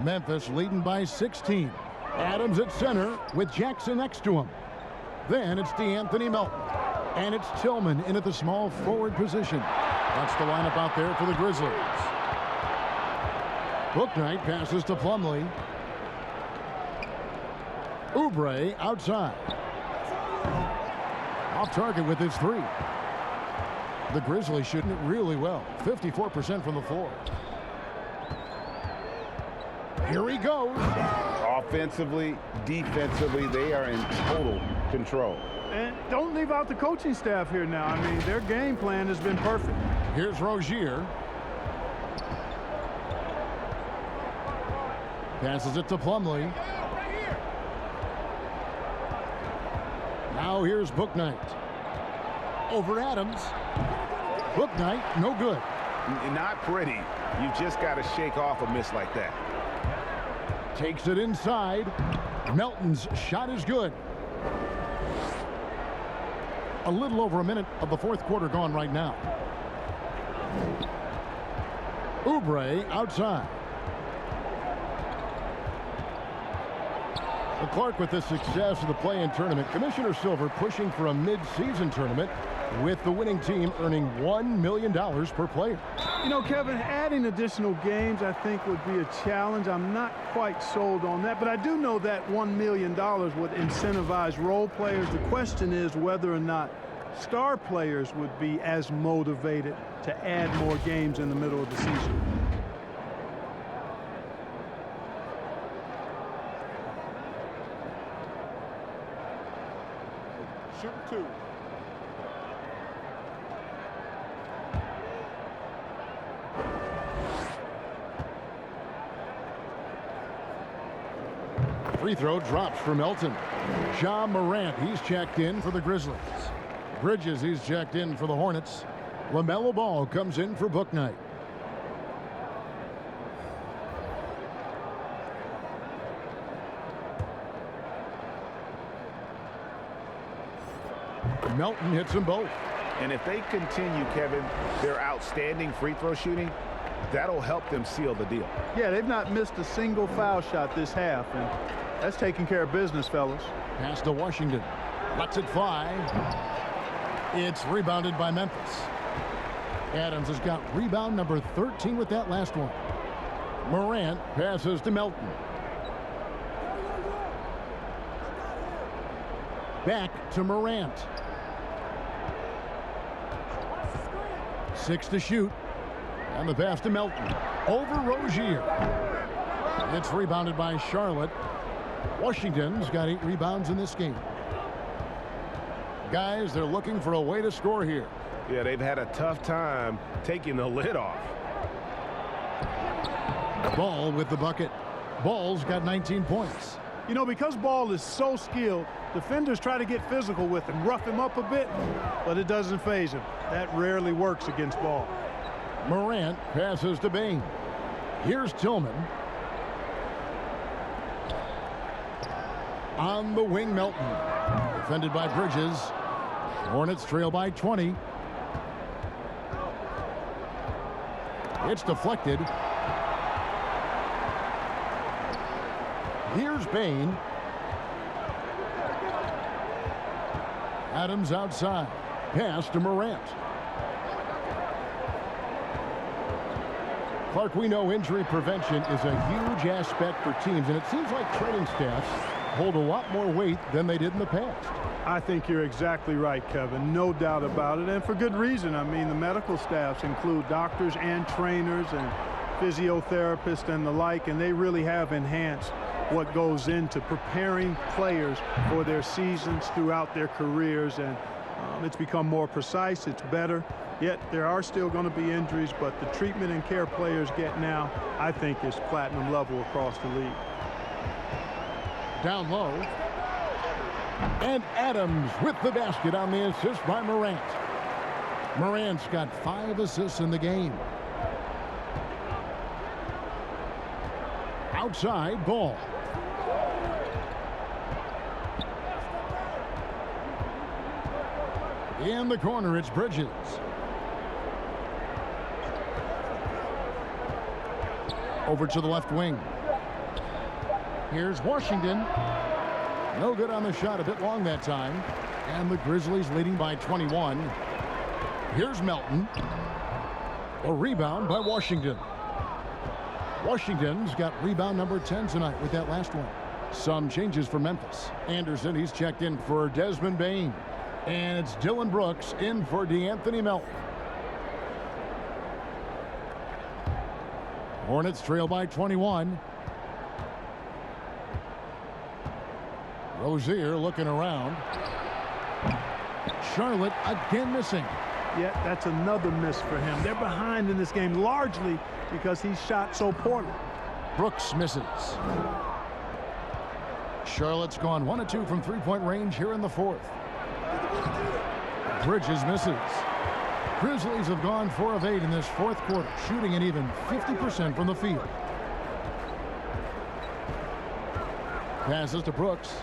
Memphis leading by 16. Adams at center with Jackson next to him. Then it's DeAnthony Melton. And it's Tillman in at the small forward position. That's the lineup out there for the Grizzlies. Bouknight passes to Plumlee. Oubre outside. Off target with his 3. The Grizzlies shooting it really well. 54% from the floor. Here he goes. Offensively, defensively, they are in total control. And don't leave out the coaching staff here now. I mean, their game plan has been perfect. Here's Rozier. Passes it to Plumlee. Now here's Bouknight. Over Adams. Bouknight, no good. Not pretty. You just got to shake off a miss like that. Takes it inside. Melton's shot is good. A little over a minute of the 4th quarter gone right now. Oubre outside. Clark, with the success of the play-in tournament, Commissioner Silver pushing for a mid-season tournament with the winning team earning $1 million per player. You know, Kevin, adding additional games I think would be a challenge. I'm not quite sold on that, but I do know that $1 million would incentivize role players. The question is whether or not star players would be as motivated to add more games in the middle of the season. Shoot 2. Free throw drops for Melton. Ja Morant, he's checked in for the Grizzlies. Bridges, he's checked in for the Hornets. LaMelo Ball comes in for Bouknight. Melton hits them both. And if they continue, Kevin, their outstanding free throw shooting, that'll help them seal the deal. Yeah, they've not missed a single foul shot this half, and that's taking care of business, fellas. Pass to Washington. Lets it fly. It's rebounded by Memphis. Adams has got rebound number 13 with that last one. Morant passes to Melton. Back to Morant. 6 to shoot. And the pass to Melton. Over Rozier. It's rebounded by Charlotte. Washington's got 8 rebounds in this game. Guys, they're looking for a way to score here. Yeah, they've had a tough time taking the lid off. Ball with the bucket. Ball's got 19 points. You know, because Ball is so skilled, defenders try to get physical with him, rough him up a bit, but it doesn't faze him. That rarely works against Ball. Morant passes to Bain. Here's Tillman. On the wing, Melton. Defended by Bridges. Hornets trail by 20. It's deflected. Here's Bain. Adams outside. Pass to Morant. Clark, we know injury prevention is a huge aspect for teams, and it seems like training staffs hold a lot more weight than they did in the past. I think you're exactly right, Kevin. No doubt about it, and for good reason. I mean, the medical staffs include doctors and trainers and physiotherapists and the like, and they really have enhanced what goes into preparing players for their seasons throughout their careers, and it's become more precise, it's better. Yet there are still going to be injuries, but the treatment and care players get now, I think, is platinum level across the league. Down low. And Adams with the basket on the assist by Morant. Morant's got 5 assists in the game. Outside, Ball. In the corner, it's Bridges. Over to the left wing. Here's Washington. No good on the shot, a bit long that time. And the Grizzlies leading by 21. Here's Melton. A rebound by Washington. Washington's got rebound number 10 tonight with that last one. Some changes for Memphis. Anderson, he's checked in for Desmond Bain. And it's Dylan Brooks in for DeAnthony Melton. Hornets trail by 21. Rozier looking around. Charlotte again missing. Yeah, that's another miss for him. They're behind in this game largely because he shot so poorly. Brooks misses. Charlotte's gone 1 of 2 from three-point range here in the fourth. Bridges misses. Grizzlies have gone 4 of 8 in this fourth quarter, shooting an even 50% from the field. Passes to Brooks.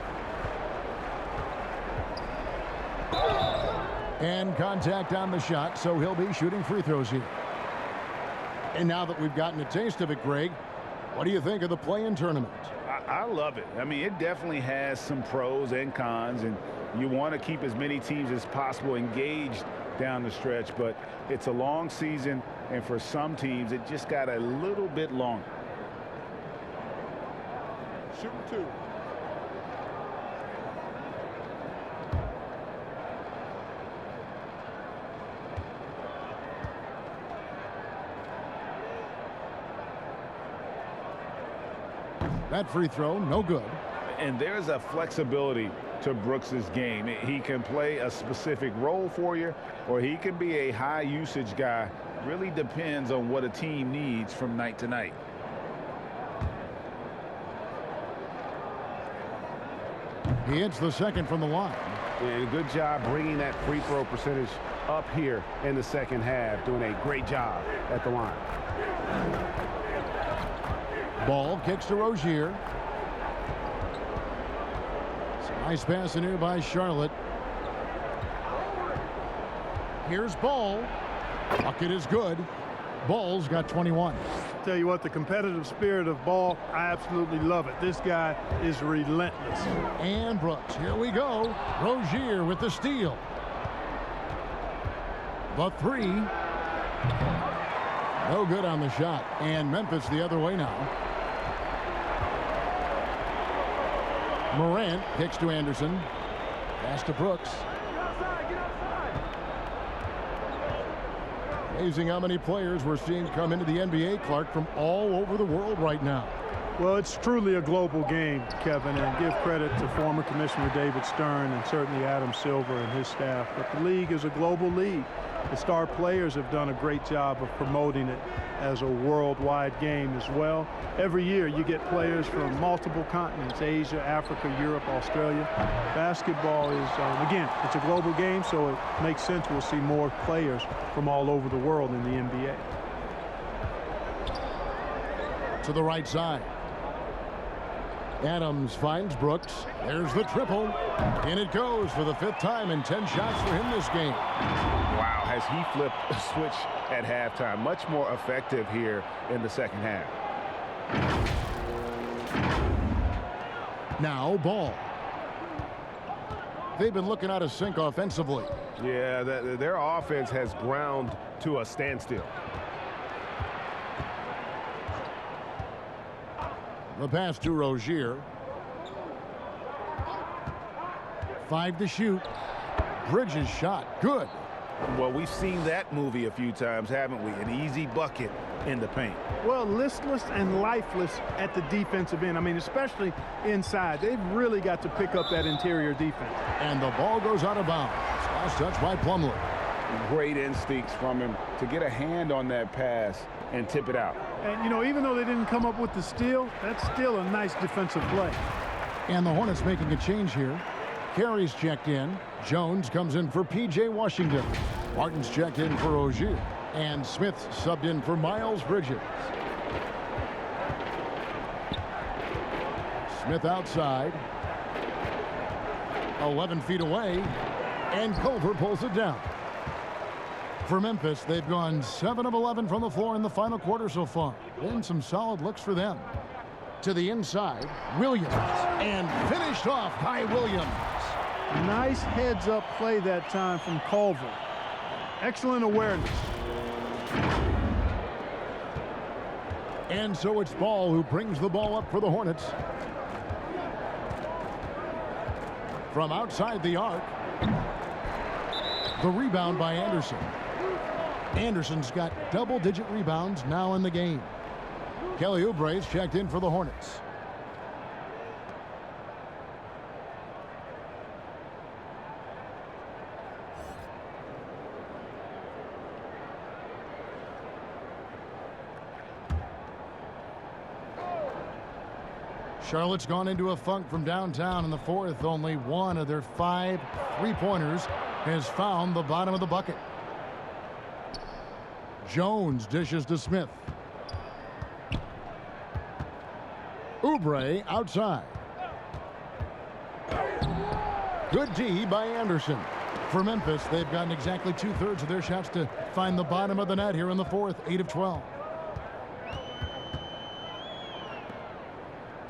And contact on the shot, so he'll be shooting free throws here. And now that we've gotten a taste of it, Greg, what do you think of the play-in tournament? I love it. I mean, it definitely has some pros and cons, and you want to keep as many teams as possible engaged down the stretch, but it's a long season, and for some teams, it just got a little bit longer. Shooting 2. That free throw, no good. And there's a flexibility to Brooks's game. He can play a specific role for you, or he can be a high usage guy. Really depends on what a team needs from night to night. He hits the second from the line. And good job bringing that free throw percentage up here in the second half. Doing a great job at the line. Ball kicks to Rozier. Some nice pass in here by Charlotte. Here's Ball. Bucket is good. Ball's got 21. Tell you what, the competitive spirit of Ball, I absolutely love it. This guy is relentless. And Brooks, here we go. Rozier with the steal. The three. No good on the shot. And Memphis the other way now. Morant kicks to Anderson. Pass to Brooks. Amazing how many players we're seeing come into the NBA, Clark, from all over the world right now. Well, it's truly a global game, Kevin, and give credit to former Commissioner David Stern and certainly Adam Silver and his staff. But the league is a global league. The star players have done a great job of promoting it as a worldwide game as well. Every year you get players from multiple continents, Asia, Africa, Europe, Australia. Basketball is, again, it's a global game, so it makes sense we'll see more players from all over the world in the NBA. To the right side. Adams finds Brooks. There's the triple. And it goes for the 5th time in 10 shots for him this game. Wow, has he flipped a switch at halftime. Much more effective here in the second half. Now Ball. They've been looking out of sync offensively. Yeah, their offense has ground to a standstill. The pass to Rozier. 5 to shoot. Bridges shot. Good. Well, we've seen that movie a few times, haven't we? An easy bucket in the paint. Well, listless and lifeless at the defensive end. I mean, especially inside. They've really got to pick up that interior defense. And the ball goes out of bounds. Last touch by Plumlee. Great instincts from him to get a hand on that pass and tip it out. And, you know, even though they didn't come up with the steal, that's still a nice defensive play. And the Hornets making a change here. Carey's checked in. Jones comes in for P.J. Washington. Martin's checked in for Rozier. And Smith subbed in for Miles Bridges. Smith outside. 11 feet away. And Culver pulls it down. For Memphis, they've gone 7 of 11 from the floor in the final quarter so far. Been some solid looks for them. To the inside, Williams. And finished off by Williams. Nice heads-up play that time from Culver. Excellent awareness. And so it's Ball who brings the ball up for the Hornets. From outside the arc. The rebound by Anderson. Anderson's got double-digit rebounds now in the game. Kelly Oubre's checked in for the Hornets. Charlotte's gone into a funk from downtown in the fourth. Only one of their 5 3-pointers has found the bottom of the bucket. Jones dishes to Smith. Oubre outside. Good D by Anderson. For Memphis, they've gotten exactly 2/3 of their shots to find the bottom of the net here in the fourth, 8 of 12.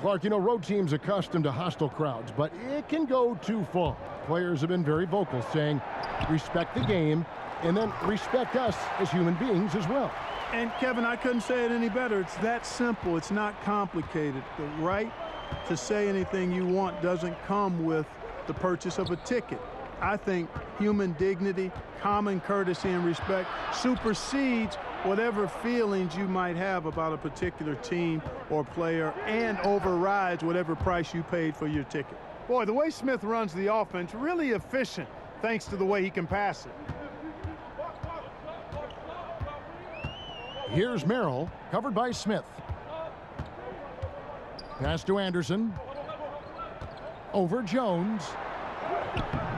Clark, you know, road teams accustomed to hostile crowds, but it can go too far. Players have been very vocal, saying, respect the game, and then respect us as human beings as well. And, Kevin, I couldn't say it any better. It's that simple. It's not complicated. The right to say anything you want doesn't come with the purchase of a ticket. I think human dignity, common courtesy, and respect supersedes whatever feelings you might have about a particular team or player and overrides whatever price you paid for your ticket. Boy, the way Smith runs the offense, really efficient, thanks to the way he can pass it. Here's Merrill, covered by Smith. Pass to Anderson. Over Jones.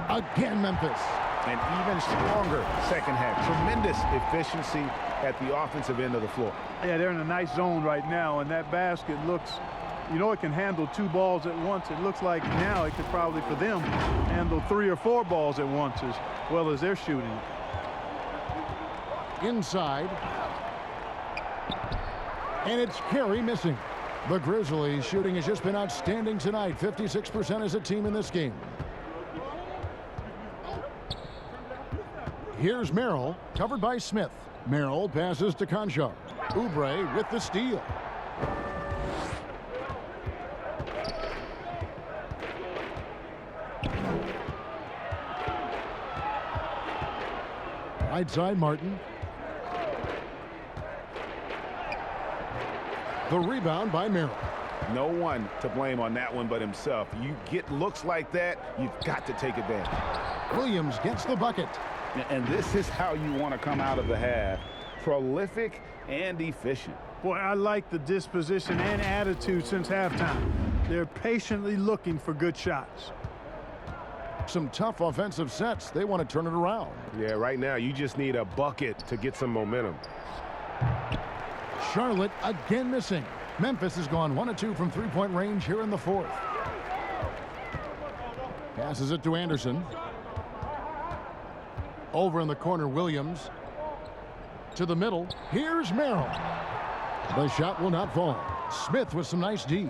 Again, Memphis. An even stronger second half. Tremendous efficiency at the offensive end of the floor. Yeah, they're in a nice zone right now, and that basket looks, you know, it can handle 2 balls at once. It looks like now it could probably, for them, handle 3 or 4 balls at once as well as they're shooting. Inside. And it's Carey missing. The Grizzlies shooting has just been outstanding tonight. 56% as a team in this game. Here's Merrill, covered by Smith. Merrill passes to Conchar. Oubre with the steal. Right side, Martin. The rebound by Merrill. No one to blame on that one but himself. You get looks like that, you've got to take advantage. Williams gets the bucket. And this is how you want to come out of the half. Prolific and efficient. Boy, I like the disposition and attitude since halftime. They're patiently looking for good shots. Some tough offensive sets. They want to turn it around. Yeah, right now you just need a bucket to get some momentum. Charlotte again missing. Memphis has gone 1 of 2 from three-point range here in the fourth. Passes it to Anderson. Over in the corner, Williams. To the middle. Here's Merrill. The shot will not fall. Smith with some nice D.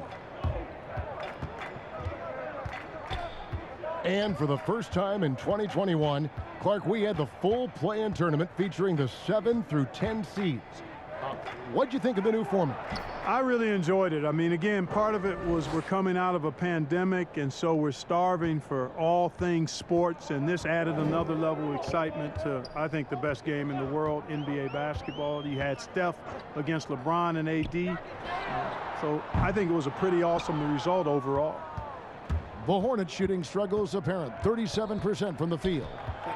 And for the first time in 2021, Clark, we had the full play-in tournament featuring the 7 through 10 seeds. What'd you think of the new format? I really enjoyed it. I mean, again, part of it was we're coming out of a pandemic, and so we're starving for all things sports, and this added another level of excitement to, I think, the best game in the world, NBA basketball. You had Steph against LeBron and AD. So I think it was a pretty awesome result overall. The Hornets shooting struggles apparent, 37% from the field.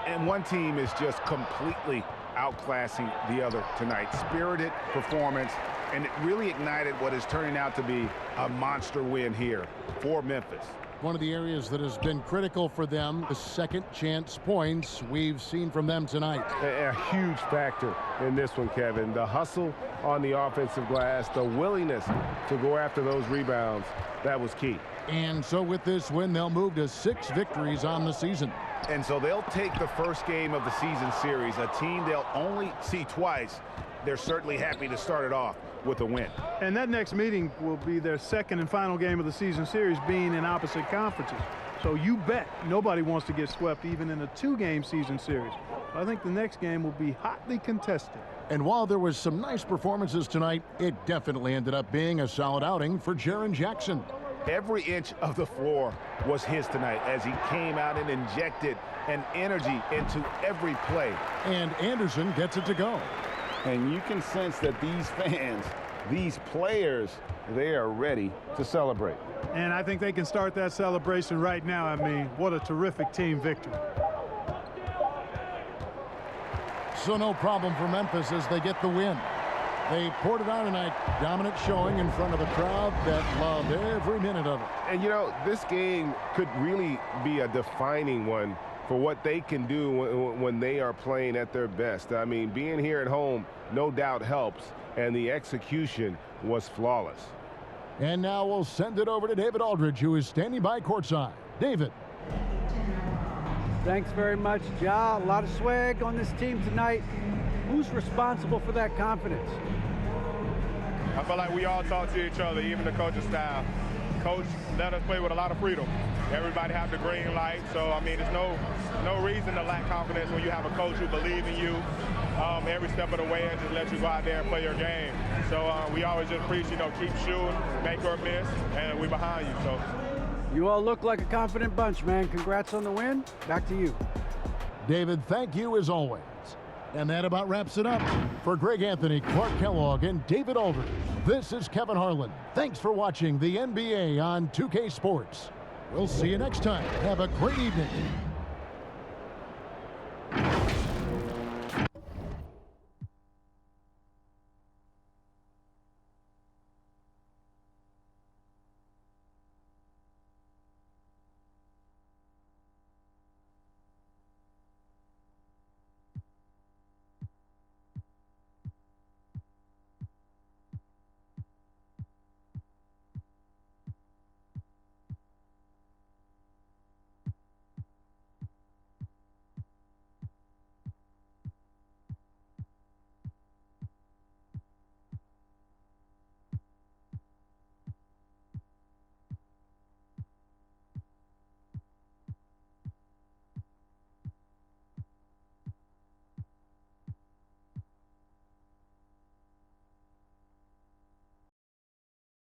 And one team is just completely outclassing the other tonight. Spirited performance, and it really ignited what is turning out to be a monster win here for Memphis. One of the areas that has been critical for them, the second chance points we've seen from them tonight. A huge factor in this one, Kevin. The hustle on the offensive glass, the willingness to go after those rebounds, that was key. And so with this win, they'll move to 6 victories on the season. And so they'll take the first game of the season series, a team they'll only see twice. They're certainly happy to start it off with a win. And that next meeting will be their second and final game of the season series, being in opposite conferences. So you bet nobody wants to get swept even in a 2-game season series. I think the next game will be hotly contested. And while there was some nice performances tonight, it definitely ended up being a solid outing for Jaron Jackson. Every inch of the floor was his tonight as he came out and injected an energy into every play. And Anderson gets it to go. And you can sense that these fans, these players, they are ready to celebrate. And I think they can start that celebration right now. I mean, what a terrific team victory. So no problem for Memphis as they get the win. They poured it on tonight, dominant showing in front of a crowd that loved every minute of it. And, you know, this game could really be a defining one for what they can do when they are playing at their best. I mean, being here at home no doubt helps, and the execution was flawless. And now we'll send it over to David Aldridge, who is standing by courtside. David. Thanks very much, Ja. A lot of swag on this team tonight. Who's responsible for that confidence? I feel like we all talk to each other, even the coaching staff. Coach let us play with a lot of freedom. Everybody have the green light, so I mean, there's no reason to lack confidence when you have a coach who believes in you every step of the way and just let you go out there and play your game. So we always just preach, you know, keep shooting, make or miss, and we're behind you. So you all look like a confident bunch, man. Congrats on the win. Back to you. David, thank you as always. And that about wraps it up. For Greg Anthony, Clark Kellogg, and David Aldridge, this is Kevin Harlan. Thanks for watching the NBA on 2K Sports. We'll see you next time. Have a great evening.